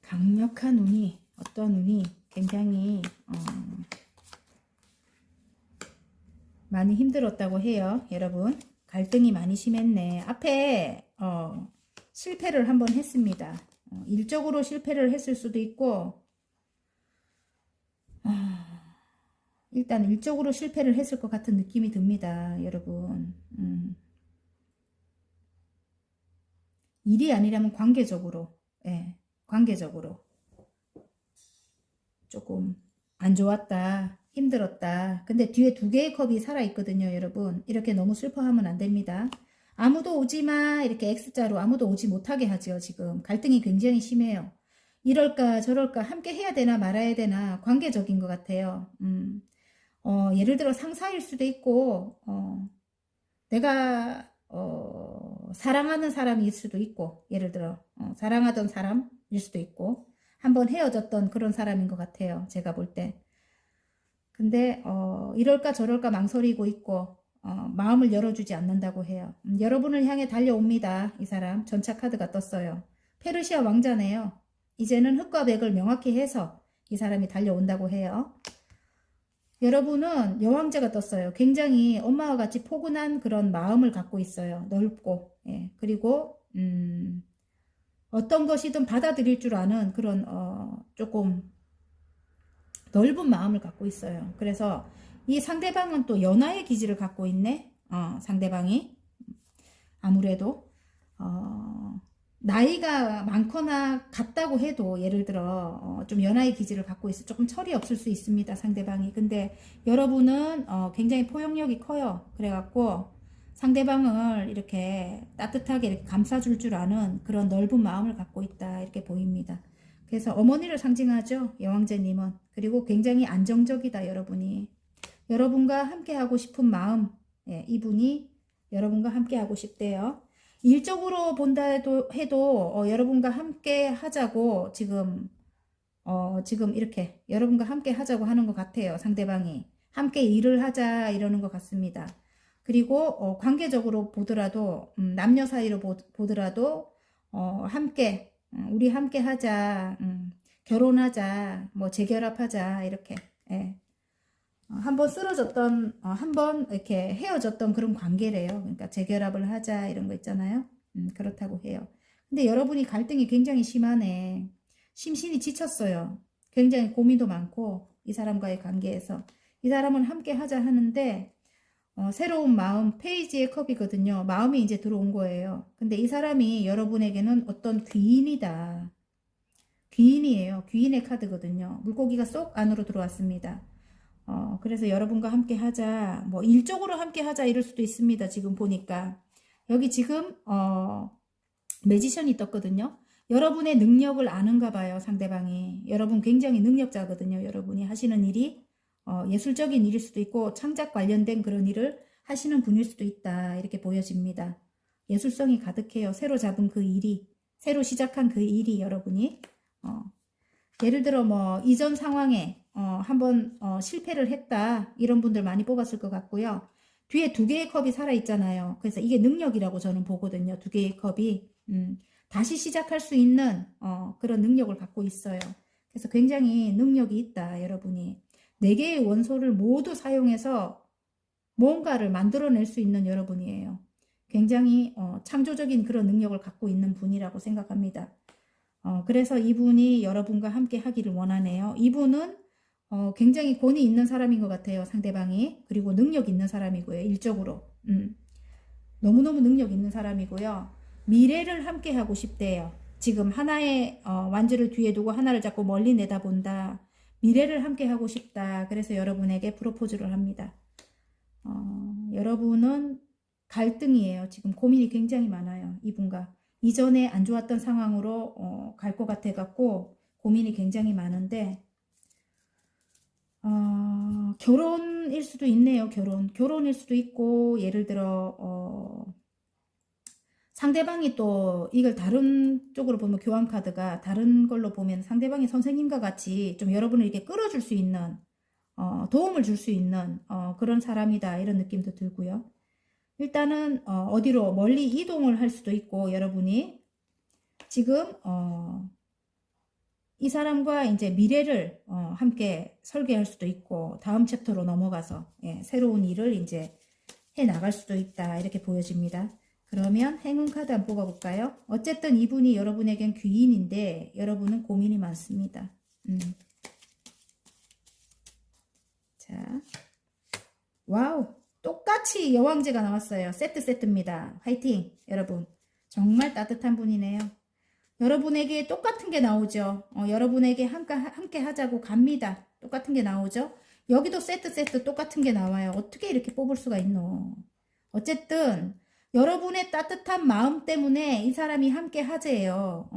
강력한 운이 어떤 운이 굉장히 많이 힘들었다고 해요. 여러분 갈등이 많이 심했네. 앞에 실패를 한번 했습니다. 일적으로 실패를 했을 수도 있고 일단 일적으로 실패를 했을 것 같은 느낌이 듭니다. 여러분 일이 아니라면 관계적으로 관계적으로 조금 안 좋았다. 힘들었다. 근데 뒤에 두 개의 컵이 살아있거든요. 여러분 이렇게 너무 슬퍼하면 안 됩니다. 아무도 오지마 이렇게 X자로 아무도 오지 못하게 하죠. 지금 갈등이 굉장히 심해요. 이럴까 저럴까 함께 해야 되나 말아야 되나 관계적인 것 같아요. 예를 들어 상사일 수도 있고 내가 사랑하는 사람일 수도 있고 예를 들어 사랑하던 사람일 수도 있고 한번 헤어졌던 그런 사람인 것 같아요. 제가 볼 때. 근데 이럴까 저럴까 망설이고 있고 마음을 열어주지 않는다고 해요. 여러분을 향해 달려옵니다. 이 사람 전차 카드가 떴어요. 페르시아 왕자네요. 이제는 흑과 백을 명확히 해서 이 사람이 달려온다고 해요. 여러분은 여왕제가 떴어요. 굉장히 엄마와 같이 포근한 그런 마음을 갖고 있어요. 넓고 그리고 어떤 것이든 받아들일 줄 아는 그런 조금 넓은 마음을 갖고 있어요. 그래서 이 상대방은 또 연하의 기질을 갖고 있네. 상대방이 아무래도 나이가 많거나 같다고 해도 예를 들어 좀 연하의 기질을 갖고 있어 조금 철이 없을 수 있습니다. 상대방이. 근데 여러분은 굉장히 포용력이 커요. 그래갖고 상대방을 이렇게 따뜻하게 이렇게 감싸줄 줄 아는 그런 넓은 마음을 갖고 있다 이렇게 보입니다. 그래서 어머니를 상징하죠. 여왕제님은. 그리고 굉장히 안정적이다. 여러분이. 여러분과 함께하고 싶은 마음 이분이 여러분과 함께하고 싶대요. 일적으로 본다 해도 여러분과 함께 하자고 지금 이렇게 여러분과 함께 하자고 하는 것 같아요. 상대방이. 함께 일을 하자 이러는 것 같습니다. 그리고 관계적으로 보더라도 남녀 사이로 보더라도 함께 우리 함께 하자 결혼하자 뭐 재결합하자 이렇게 한번 쓰러졌던 한번 이렇게 헤어졌던 그런 관계래요. 그러니까 재결합을 하자 이런 거 있잖아요. 그렇다고 해요. 근데 여러분이 갈등이 굉장히 심하네. 심신이 지쳤어요. 굉장히 고민도 많고 이 사람과의 관계에서 이 사람은 함께 하자 하는데 새로운 마음 페이지의 컵이거든요. 마음이 이제 들어온 거예요. 근데 이 사람이 여러분에게는 어떤 귀인이다. 귀인이에요. 귀인의 카드거든요. 물고기가 쏙 안으로 들어왔습니다. 그래서 여러분과 함께 하자, 뭐 일적으로 함께 하자 이럴 수도 있습니다. 지금 보니까 여기 지금 매지션이 떴거든요. 여러분의 능력을 아는가 봐요. 상대방이. 여러분 굉장히 능력자거든요. 여러분이 하시는 일이 예술적인 일일 수도 있고 창작 관련된 그런 일을 하시는 분일 수도 있다. 이렇게 보여집니다. 예술성이 가득해요. 새로 잡은 그 일이, 새로 시작한 그 일이 여러분이 예를 들어 뭐 이전 상황에 한번 실패를 했다 이런 분들 많이 뽑았을 것 같고요. 뒤에 두 개의 컵이 살아 있잖아요. 그래서 이게 능력이라고 저는 보거든요. 두 개의 컵이 다시 시작할 수 있는 그런 능력을 갖고 있어요. 그래서 굉장히 능력이 있다. 여러분이 네 개의 원소를 모두 사용해서 뭔가를 만들어낼 수 있는 여러분이에요. 굉장히 창조적인 그런 능력을 갖고 있는 분이라고 생각합니다. 그래서 이분이 여러분과 함께 하기를 원하네요. 이분은 굉장히 권위 있는 사람인 것 같아요. 상대방이. 그리고 능력 있는 사람이고요. 일적으로. 너무너무 능력 있는 사람이고요. 미래를 함께 하고 싶대요. 지금 하나의 완주를 뒤에 두고 하나를 자꾸 멀리 내다본다. 미래를 함께 하고 싶다. 그래서 여러분에게 프로포즈를 합니다. 여러분은 갈등이에요. 지금 고민이 굉장히 많아요. 이분과. 이전에 안 좋았던 상황으로 갈 것 같아 갖고 고민이 굉장히 많은데 결혼일 수도 있네요. 결혼일 수도 있고 예를 들어 상대방이 또 이걸 다른 쪽으로 보면 교환 카드가 다른 걸로 보면 상대방이 선생님과 같이 좀 여러분을 이렇게 끌어줄 수 있는 도움을 줄 수 있는 그런 사람이다 이런 느낌도 들고요. 일단은 어디로 멀리 이동을 할 수도 있고 여러분이 지금 이 사람과 이제 미래를 함께 설계할 수도 있고 다음 챕터로 넘어가서 새로운 일을 이제 해 나갈 수도 있다 이렇게 보여집니다. 그러면 행운 카드 한번 뽑아볼까요? 어쨌든 이분이 여러분에겐 귀인인데 여러분은 고민이 많습니다. 자, 와우, 똑같이 여왕제가 나왔어요. 세트입니다. 화이팅 여러분. 정말 따뜻한 분이네요. 여러분에게 똑같은 게 나오죠. 여러분에게 함께 하자고 갑니다. 똑같은 게 나오죠. 여기도 세트 똑같은 게 나와요. 어떻게 이렇게 뽑을 수가 있노. 어쨌든 여러분의 따뜻한 마음 때문에 이 사람이 함께 하재요.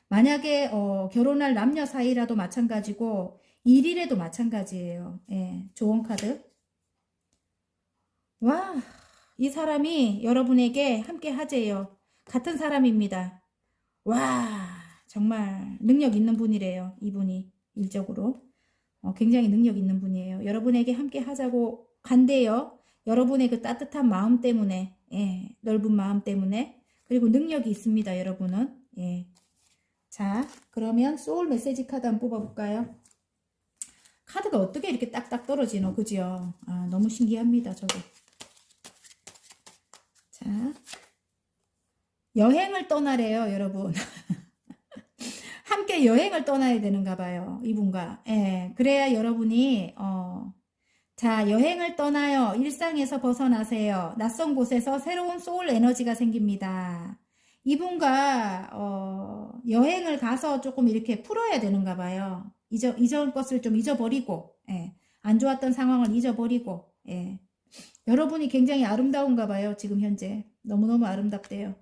만약에 결혼할 남녀 사이라도 마찬가지고 일이라도 마찬가지예요. 예, 조언 카드. 와, 이 사람이 여러분에게 함께 하재요. 같은 사람입니다. 와, 정말 능력 있는 분이래요. 이분이 일적으로 굉장히 능력 있는 분이에요. 여러분에게 함께 하자고 간대요. 여러분의 그 따뜻한 마음 때문에, 넓은 마음 때문에, 그리고 능력이 있습니다. 여러분은. 자, 그러면 소울 메시지 카드 한번 뽑아볼까요? 카드가 어떻게 이렇게 딱딱 떨어지노, 그죠? 너무 신기합니다, 저거. 자, 여행을 떠나래요, 여러분. 함께 여행을 떠나야 되는가 봐요, 이분과. 그래야 여러분이, 자, 여행을 떠나요. 일상에서 벗어나세요. 낯선 곳에서 새로운 소울 에너지가 생깁니다. 이분과, 여행을 가서 조금 이렇게 풀어야 되는가 봐요. 이전 것을 좀 잊어버리고, 안 좋았던 상황을 잊어버리고, 여러분이 굉장히 아름다운가 봐요, 지금 현재. 너무너무 아름답대요.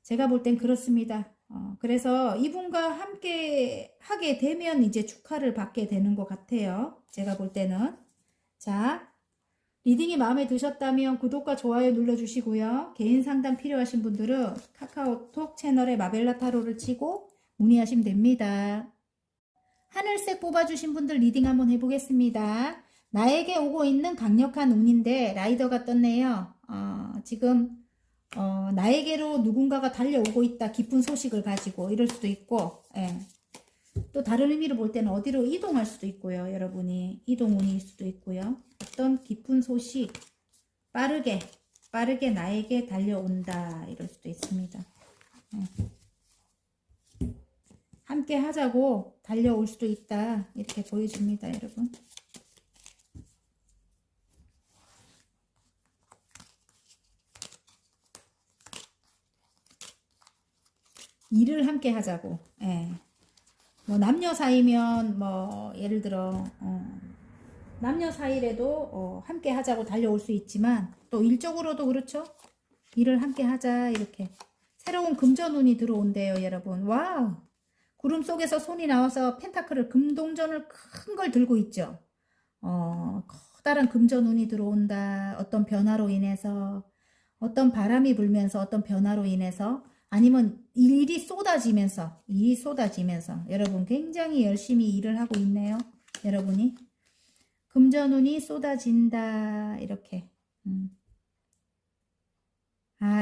제가 볼 땐 그렇습니다. 그래서 이분과 함께 하게 되면 이제 축하를 받게 되는 것 같아요. 제가 볼 때는. 자, 리딩이 마음에 드셨다면 구독과 좋아요 눌러주시고요. 개인 상담 필요하신 분들은 카카오톡 채널에 마벨라 타로를 치고 문의하시면 됩니다. 하늘색 뽑아주신 분들 리딩 한번 해보겠습니다. 나에게 오고 있는 강력한 운인데 라이더가 떴네요. 지금 나에게로 누군가가 달려오고 있다. 기쁜 소식을 가지고 이럴 수도 있고 또 다른 의미로 볼 때는 어디로 이동할 수도 있고요. 여러분이 이동운일 수도 있고요. 어떤 기쁜 소식 빠르게 나에게 달려온다. 이럴 수도 있습니다. 함께 하자고 달려올 수도 있다. 이렇게 보여집니다. 여러분. 일을 함께 하자고. 뭐 남녀 사이면 뭐 예를 들어 남녀 사이래도 함께 하자고 달려올 수 있지만 또 일적으로도 그렇죠. 일을 함께 하자 이렇게 새로운 금전운이 들어온대요. 여러분. 와우. 구름 속에서 손이 나와서 펜타클을 금동전을 큰 걸 들고 있죠. 커다란 금전운이 들어온다. 어떤 변화로 인해서 어떤 바람이 불면서 어떤 변화로 인해서 아니면 일이 쏟아지면서 여러분 굉장히 열심히 일을 하고 있네요. 여러분이 금전운이 쏟아진다 이렇게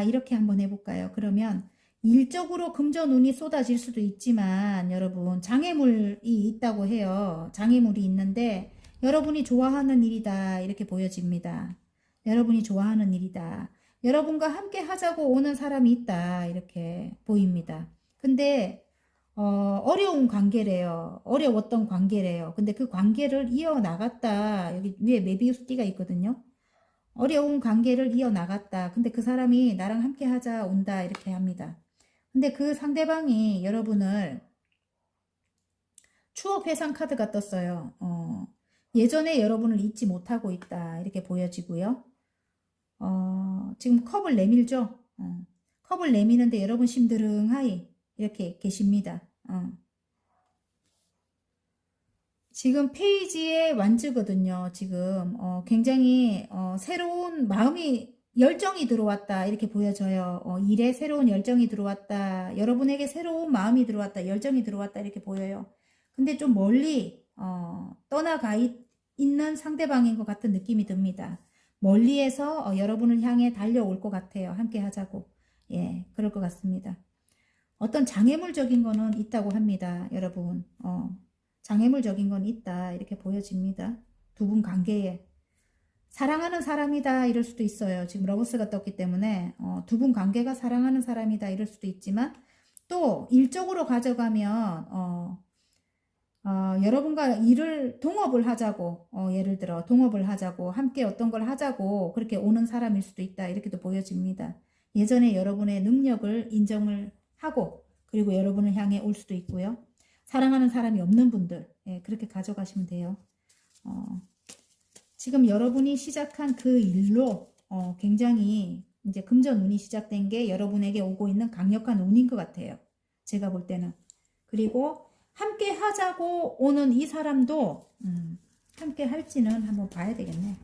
이렇게 한번 해볼까요? 그러면 일적으로 금전운이 쏟아질 수도 있지만 여러분 장애물이 있다고 해요. 장애물이 있는데 여러분이 좋아하는 일이다 이렇게 보여집니다. 여러분이 좋아하는 일이다. 여러분과 함께 하자고 오는 사람이 있다 이렇게 보입니다. 근데 어려운 관계래요. 어려웠던 관계래요. 근데 그 관계를 이어나갔다. 여기 위에 메비우스 띠가 있거든요. 어려운 관계를 이어나갔다. 근데 그 사람이 나랑 함께 하자 온다 이렇게 합니다. 근데 그 상대방이 여러분을 추억 회상 카드가 떴어요. 예전에 여러분을 잊지 못하고 있다 이렇게 보여지고요. 지금 컵을 내밀죠. 컵을 내미는데 여러분 심드릉하이 이렇게 계십니다. 지금 페이지의 완즈거든요. 지금 굉장히 새로운 마음이 열정이 들어왔다 이렇게 보여져요. 일에 새로운 열정이 들어왔다. 여러분에게 새로운 마음이 들어왔다. 열정이 들어왔다 이렇게 보여요. 근데 좀 멀리 떠나가 있는 상대방인 것 같은 느낌이 듭니다. 멀리에서 여러분을 향해 달려올 것 같아요. 함께 하자고. 예, 그럴 것 같습니다. 어떤 장애물적인 거는 있다고 합니다. 여러분. 장애물적인 건 있다 이렇게 보여집니다. 두 분 관계에 사랑하는 사람이다 이럴 수도 있어요. 지금 러버스가 떴기 때문에 두 분 관계가 사랑하는 사람이다 이럴 수도 있지만 또 일적으로 가져가면 여러분과 일을 동업을 하자고 예를 들어 동업을 하자고 함께 어떤 걸 하자고 그렇게 오는 사람일 수도 있다 이렇게도 보여집니다. 예전에 여러분의 능력을 인정을 하고 그리고 여러분을 향해 올 수도 있고요. 사랑하는 사람이 없는 분들 예, 그렇게 가져가시면 돼요. 지금 여러분이 시작한 그 일로 굉장히 이제 금전 운이 시작된 게 여러분에게 오고 있는 강력한 운인 것 같아요. 제가 볼 때는. 그리고 함께 하자고 오는 이 사람도 함께 할지는 한번 봐야 되겠네.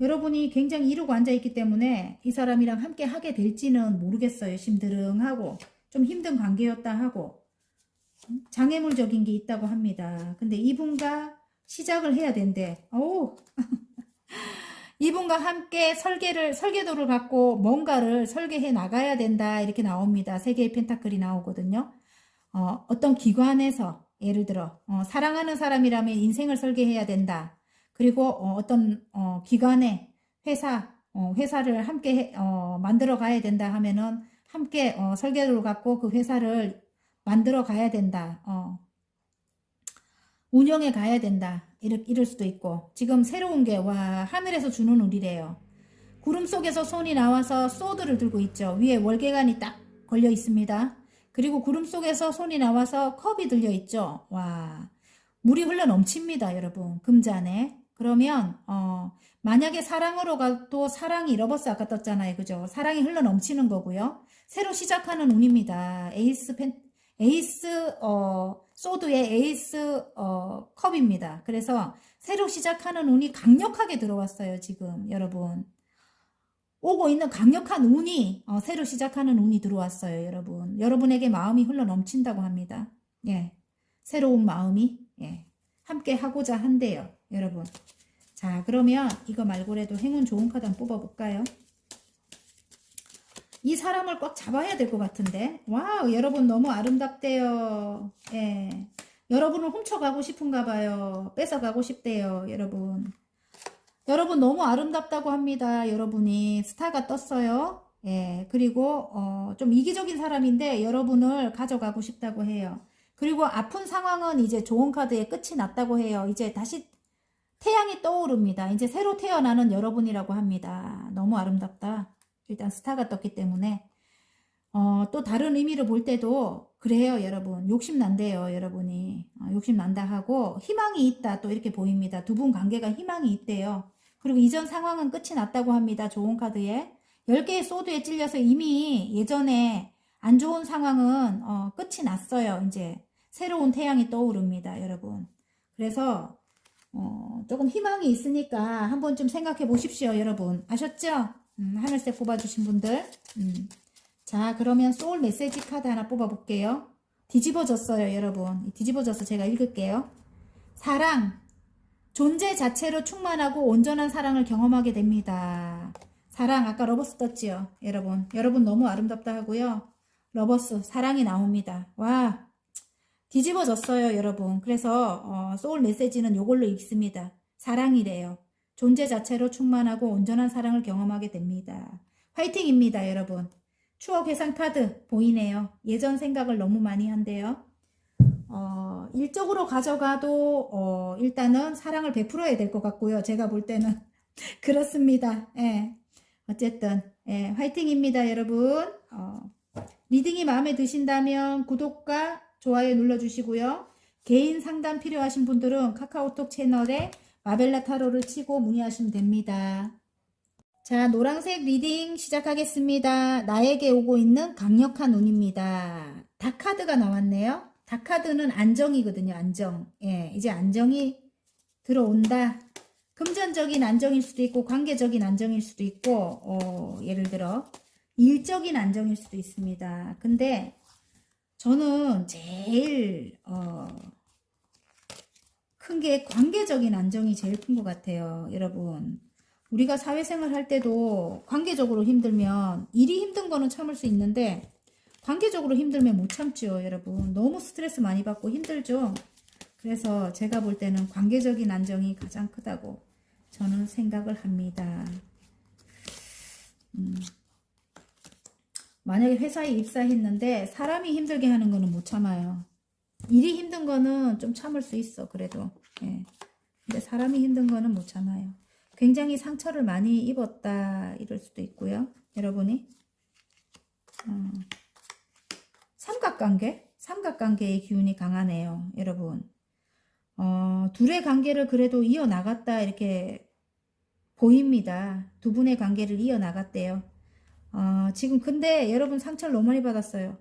여러분이 굉장히 이루고 앉아있기 때문에 이 사람이랑 함께 하게 될지는 모르겠어요. 심드릉하고 좀 힘든 관계였다 하고 장애물적인 게 있다고 합니다. 근데 이분과 시작을 해야 된대. 오, 이분과 함께 설계도를 갖고 뭔가를 설계해 나가야 된다 이렇게 나옵니다. 세 개의 펜타클이 나오거든요. 어떤 기관에서 예를 들어 사랑하는 사람이라면 인생을 설계해야 된다. 그리고 어떤 기관에 회사를 함께 만들어 가야 된다 하면은 함께 설계도를 갖고 그 회사를 만들어 가야 된다. 운영해 가야 된다. 이럴 수도 있고 지금 새로운 게 와 하늘에서 주는 우리래요. 구름 속에서 손이 나와서 소드를 들고 있죠. 위에 월계관이 딱 걸려 있습니다. 그리고 구름 속에서 손이 나와서 컵이 들려 있죠. 와 물이 흘러 넘칩니다. 여러분 금잔에. 그러면 만약에 사랑으로 가도 사랑이 러버스 아까 떴잖아요. 그죠? 사랑이 흘러 넘치는 거고요. 새로 시작하는 운입니다. 에이스 소드의 에이스 컵입니다. 그래서 새로 시작하는 운이 강력하게 들어왔어요. 지금 여러분 오고 있는 강력한 운이 새로 시작하는 운이 들어왔어요. 여러분 여러분에게 마음이 흘러 넘친다고 합니다. 예, 새로운 마음이 예, 함께 하고자 한대요. 여러분 자 그러면 이거 말고라도 행운 좋은 카드 한번 뽑아볼까요? 이 사람을 꽉 잡아야 될 것 같은데 와우 여러분 너무 아름답대요. 예, 여러분을 훔쳐가고 싶은가 봐요. 뺏어가고 싶대요. 여러분 너무 아름답다고 합니다. 여러분이 스타가 떴어요. 예, 그리고 좀 이기적인 사람인데 여러분을 가져가고 싶다고 해요. 그리고 아픈 상황은 이제 좋은 카드의 끝이 났다고 해요. 이제 다시 태양이 떠오릅니다. 이제 새로 태어나는 여러분이라고 합니다. 너무 아름답다. 일단 스타가 떴기 때문에 또 다른 의미로 볼 때도 그래요. 여러분 욕심난대요. 여러분이 욕심난다 하고 희망이 있다 또 이렇게 보입니다. 두 분 관계가 희망이 있대요. 그리고 이전 상황은 끝이 났다고 합니다. 좋은 카드에 10개의 소드에 찔려서 이미 예전에 안 좋은 상황은 끝이 났어요. 이제 새로운 태양이 떠오릅니다. 여러분 그래서 조금 희망이 있으니까 한번 좀 생각해 보십시오. 여러분 아셨죠? 하늘색 뽑아주신 분들 자 그러면 소울 메시지 카드 하나 뽑아볼게요. 뒤집어졌어요. 여러분 뒤집어져서 제가 읽을게요. 사랑 존재 자체로 충만하고 온전한 사랑을 경험하게 됩니다. 사랑 아까 러버스 떴지요. 여러분 너무 아름답다 하고요. 러버스 사랑이 나옵니다. 와 뒤집어졌어요. 여러분 그래서 소울 메시지는 요걸로 읽습니다. 사랑이래요. 존재 자체로 충만하고 온전한 사랑을 경험하게 됩니다. 화이팅입니다. 여러분 추억 회상 카드 보이네요. 예전 생각을 너무 많이 한대요. 일적으로 가져가도 일단은 사랑을 베풀어야 될 것 같고요. 제가 볼 때는 그렇습니다. 예. 어쨌든, 예, 화이팅입니다, 여러분. 리딩이 마음에 드신다면 구독과 좋아요 눌러주시고요. 개인 상담 필요하신 분들은 카카오톡 채널에 마벨라 타로를 치고 문의하시면 됩니다. 자, 노란색 리딩 시작하겠습니다. 나에게 오고 있는 강력한 운입니다. 닭카드가 나왔네요. 닭카드는 안정이거든요. 안정. 예, 이제 안정이 들어온다. 금전적인 안정일 수도 있고 관계적인 안정일 수도 있고 예를 들어 일적인 안정일 수도 있습니다. 근데 저는 제일 큰 게 관계적인 안정이 제일 큰 것 같아요. 여러분, 우리가 사회생활 할 때도 관계적으로 힘들면, 일이 힘든 거는 참을 수 있는데 관계적으로 힘들면 못 참죠. 여러분, 너무 스트레스 많이 받고 힘들죠. 그래서 제가 볼 때는 관계적인 안정이 가장 크다고 저는 생각을 합니다. 만약에 회사에 입사했는데 사람이 힘들게 하는 거는 못 참아요. 일이 힘든 거는 좀 참을 수 있어, 그래도. 예. 근데 사람이 힘든 거는 못 참아요. 굉장히 상처를 많이 입었다, 이럴 수도 있고요. 여러분이. 삼각관계의 기운이 강하네요, 여러분. 둘의 관계를 그래도 이어나갔다, 이렇게 보입니다. 두 분의 관계를 이어나갔대요. 지금 근데 여러분 상처를 너무 많이 받았어요.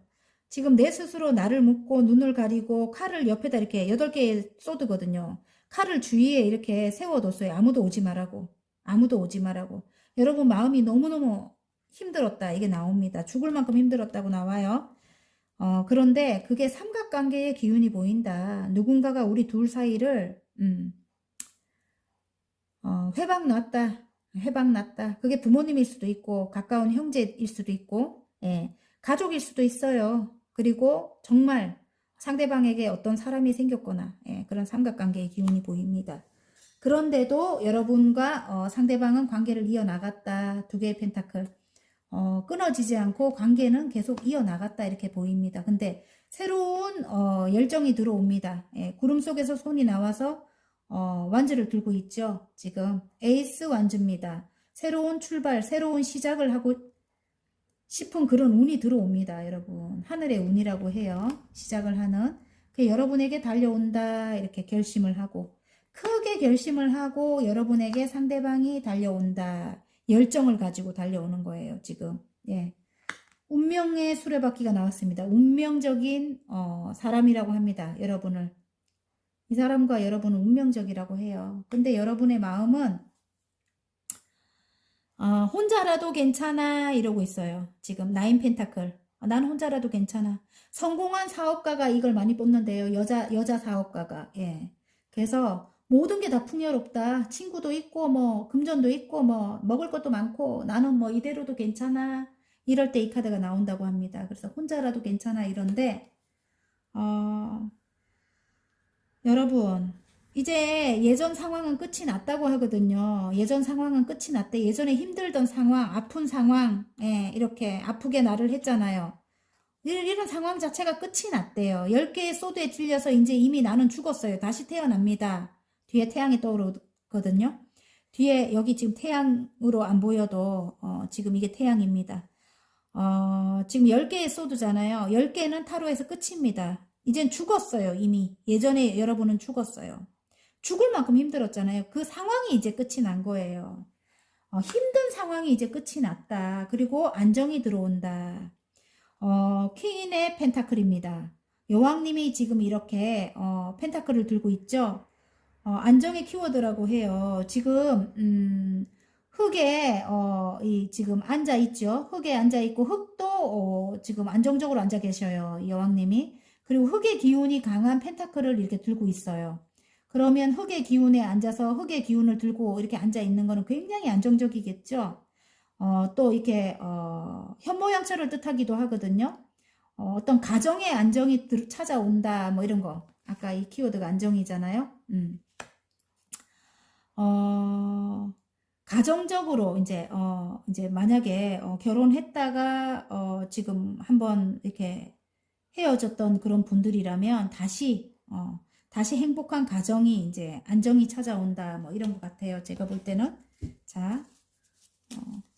지금 내 스스로 나를 묶고 눈을 가리고 칼을 옆에다 이렇게 8개의 소드거든요. 칼을 주위에 이렇게 세워뒀어요. 아무도 오지 말라고. 아무도 오지 말라고. 여러분 마음이 너무너무 힘들었다. 이게 나옵니다. 죽을 만큼 힘들었다고 나와요. 그런데 그게 삼각관계의 기운이 보인다. 누군가가 우리 둘 사이를 회방 놨다. 회방 났다. 그게 부모님일 수도 있고 가까운 형제일 수도 있고 예, 가족일 수도 있어요. 그리고 정말 상대방에게 어떤 사람이 생겼거나 예, 그런 삼각관계의 기운이 보입니다. 그런데도 여러분과 상대방은 관계를 이어나갔다. 두 개의 펜타클. 끊어지지 않고 관계는 계속 이어나갔다 이렇게 보입니다. 근데 새로운 열정이 들어옵니다. 예, 구름 속에서 손이 나와서 완주를 들고 있죠. 지금 에이스 완주입니다. 새로운 출발, 새로운 시작을 하고 싶은 그런 운이 들어옵니다. 여러분, 하늘의 운이라고 해요. 시작을 하는. 그 여러분에게 달려온다 이렇게 결심을 하고 크게 결심을 하고 여러분에게 상대방이 달려온다. 열정을 가지고 달려오는 거예요. 지금. 예. 운명의 수레바퀴가 나왔습니다. 운명적인 사람이라고 합니다. 여러분을. 이 사람과 여러분은 운명적이라고 해요. 근데 여러분의 마음은 혼자라도 괜찮아 이러고 있어요. 지금 나인 펜타클. 난 혼자라도 괜찮아. 성공한 사업가가 이걸 많이 뽑는데요. 여자 사업가가. 예. 그래서 모든 게 다 풍요롭다. 친구도 있고 뭐 금전도 있고 뭐 먹을 것도 많고 나는 뭐 이대로도 괜찮아. 이럴 때 이 카드가 나온다고 합니다. 그래서 혼자라도 괜찮아 이런데 여러분 이제 예전 상황은 끝이 났다고 하거든요. 예전 상황은 끝이 났대. 예전에 힘들던 상황, 아픈 상황, 예, 이렇게 아프게 나를 했잖아요. 이런 상황 자체가 끝이 났대요. 10개의 소드에 찔려서 이제 이미 나는 죽었어요. 다시 태어납니다. 뒤에 태양이 떠오르거든요. 뒤에 여기 지금 태양으로 안 보여도 지금 이게 태양입니다. 지금 10개의 소드잖아요. 10개는 타로에서 끝입니다. 이젠 죽었어요. 이미. 예전에 여러분은 죽었어요. 죽을 만큼 힘들었잖아요. 그 상황이 이제 끝이 난 거예요. 힘든 상황이 이제 끝이 났다. 그리고 안정이 들어온다. 퀸의 펜타클입니다. 여왕님이 지금 이렇게 펜타클을 들고 있죠. 안정의 키워드라고 해요. 지금 흙에 지금 앉아 있죠. 흙에 앉아 있고 흙도 지금 안정적으로 앉아 계셔요. 여왕님이. 그리고 흙의 기운이 강한 펜타클을 이렇게 들고 있어요. 그러면 흙의 기운에 앉아서 흙의 기운을 들고 이렇게 앉아 있는 거는 굉장히 안정적이겠죠. 또 이렇게 현모양처를 뜻하기도 하거든요. 어떤 가정의 안정이 찾아온다 뭐 이런 거. 아까 이 키워드가 안정이잖아요. 가정적으로 이제 만약에 결혼했다가 지금 한번 이렇게 헤어졌던 그런 분들이라면 다시 다시 행복한 가정이 이제 안정이 찾아온다. 뭐 이런 것 같아요. 제가 볼 때는. 자,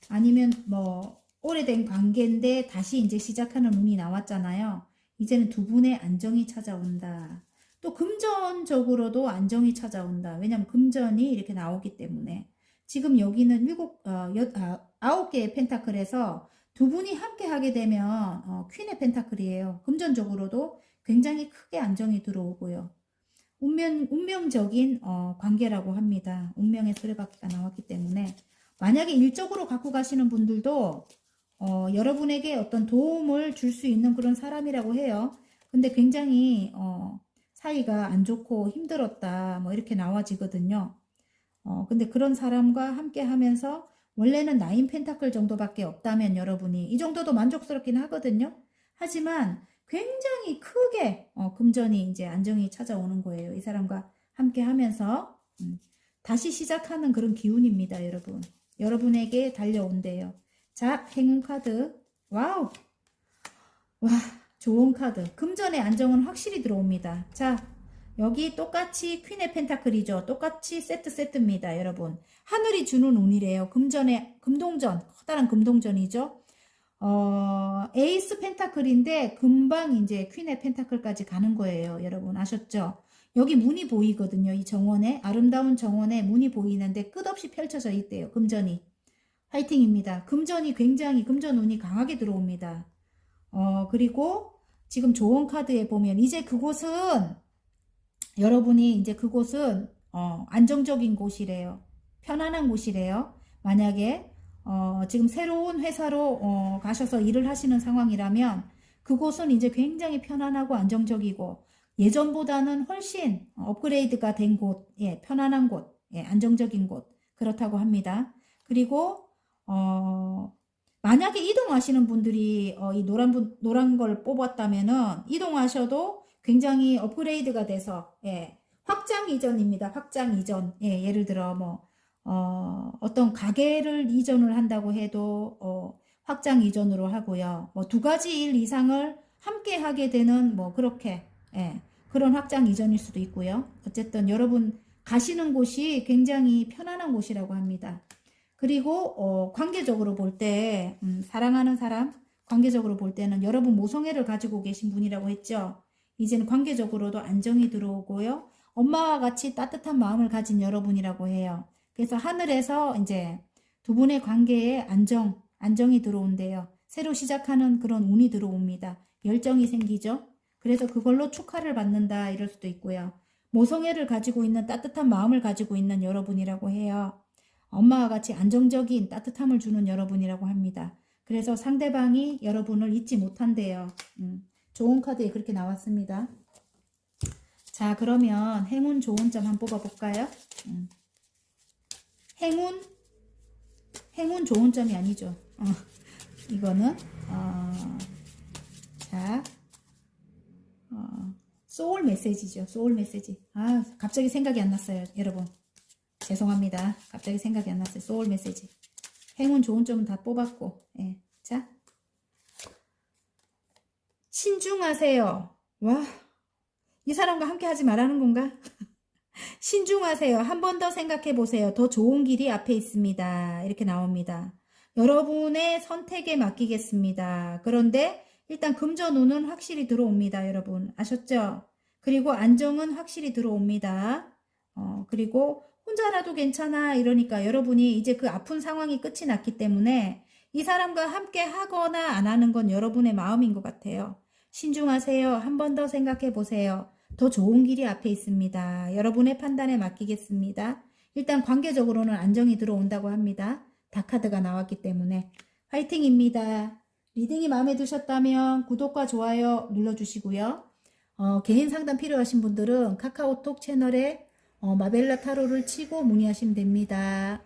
아니면 뭐 오래된 관계인데 다시 이제 시작하는 운이 나왔잖아요. 이제는 두 분의 안정이 찾아온다. 또 금전적으로도 안정이 찾아온다. 왜냐면 금전이 이렇게 나오기 때문에. 지금 여기는 9개의 펜타클에서 두 분이 함께 하게 되면 퀸의 펜타클이에요. 금전적으로도 굉장히 크게 안정이 들어오고요. 운명적인 관계라고 합니다. 운명의 수레바퀴가 나왔기 때문에 만약에 일적으로 갖고 가시는 분들도 여러분에게 어떤 도움을 줄 수 있는 그런 사람이라고 해요. 근데 굉장히 사이가 안 좋고 힘들었다 뭐 이렇게 나와지거든요. 근데 그런 사람과 함께 하면서 원래는 9 펜타클 정도밖에 없다면 여러분이 이 정도도 만족스럽긴 하거든요. 하지만 굉장히 크게 금전이 이제 안정이 찾아오는 거예요. 이 사람과 함께 하면서 다시 시작하는 그런 기운입니다, 여러분. 여러분에게 달려온대요. 자, 행운 카드. 와우. 와, 좋은 카드. 금전의 안정은 확실히 들어옵니다. 자, 여기 똑같이 퀸의 펜타클이죠. 똑같이 세트입니다, 여러분. 하늘이 주는 운이래요. 금동전, 커다란 금동전이죠. 에이스 펜타클인데 금방 이제 퀸의 펜타클까지 가는 거예요. 여러분 아셨죠? 여기 문이 보이거든요. 이 정원에, 아름다운 정원에 문이 보이는데 끝없이 펼쳐져 있대요. 금전이. 화이팅입니다. 금전 운이 강하게 들어옵니다. 그리고 지금 좋은 카드에 보면 이제 그곳은 안정적인 곳이래요. 편안한 곳이래요. 만약에 지금 새로운 회사로 가셔서 일을 하시는 상황이라면 그곳은 이제 굉장히 편안하고 안정적이고 예전보다는 훨씬 업그레이드가 된 곳, 예, 편안한 곳, 예, 안정적인 곳 그렇다고 합니다. 그리고 만약에 이동하시는 분들이 이 노란 걸 뽑았다면은 이동하셔도 굉장히 업그레이드가 돼서 예, 확장 이전입니다. 확장 이전. 예, 예를 들어 뭐 어떤 가게를 이전을 한다고 해도 확장 이전으로 하고요. 뭐 2가지 일 이상을 함께 하게 되는 뭐 그렇게 예, 그런 확장 이전일 수도 있고요. 어쨌든 여러분 가시는 곳이 굉장히 편안한 곳이라고 합니다. 그리고 관계적으로 볼 때 사랑하는 사람 관계적으로 볼 때는 여러분 모성애를 가지고 계신 분이라고 했죠. 이제는 관계적으로도 안정이 들어오고요. 엄마와 같이 따뜻한 마음을 가진 여러분이라고 해요. 그래서 하늘에서 이제 두 분의 관계에 안정이 들어온대요. 새로 시작하는 그런 운이 들어옵니다. 열정이 생기죠. 그래서 그걸로 축하를 받는다 이럴 수도 있고요. 모성애를 가지고 있는 따뜻한 마음을 가지고 있는 여러분이라고 해요. 엄마와 같이 안정적인 따뜻함을 주는 여러분이라고 합니다. 그래서 상대방이 여러분을 잊지 못한대요. 좋은 카드에 그렇게 나왔습니다. 자, 그러면 행운 좋은 점 한번 뽑아볼까요? 행운 좋은 점이 아니죠. 이거는 자, 소울 메시지죠. 소울 메시지. 아, 갑자기 생각이 안 났어요, 여러분. 죄송합니다. 갑자기 생각이 안 났어요. 소울 메시지. 행운 좋은 점은 다 뽑았고. 예. 자, 신중하세요. 와, 이 사람과 함께 하지 말라는 건가? 신중하세요. 한 번 더 생각해 보세요. 더 좋은 길이 앞에 있습니다. 이렇게 나옵니다. 여러분의 선택에 맡기겠습니다. 그런데 일단 금전운은 확실히 들어옵니다. 여러분 아셨죠? 그리고 안정은 확실히 들어옵니다. 그리고 혼자라도 괜찮아 이러니까 여러분이 이제 그 아픈 상황이 끝이 났기 때문에 이 사람과 함께 하거나 안 하는 건 여러분의 마음인 것 같아요. 신중하세요. 한 번 더 생각해 보세요. 더 좋은 길이 앞에 있습니다. 여러분의 판단에 맡기겠습니다. 일단 관계적으로는 안정이 들어온다고 합니다. 다카드가 나왔기 때문에 화이팅입니다. 리딩이 마음에 드셨다면 구독과 좋아요 눌러주시고요. 개인 상담 필요하신 분들은 카카오톡 채널에 마벨라 타로를 치고 문의하시면 됩니다.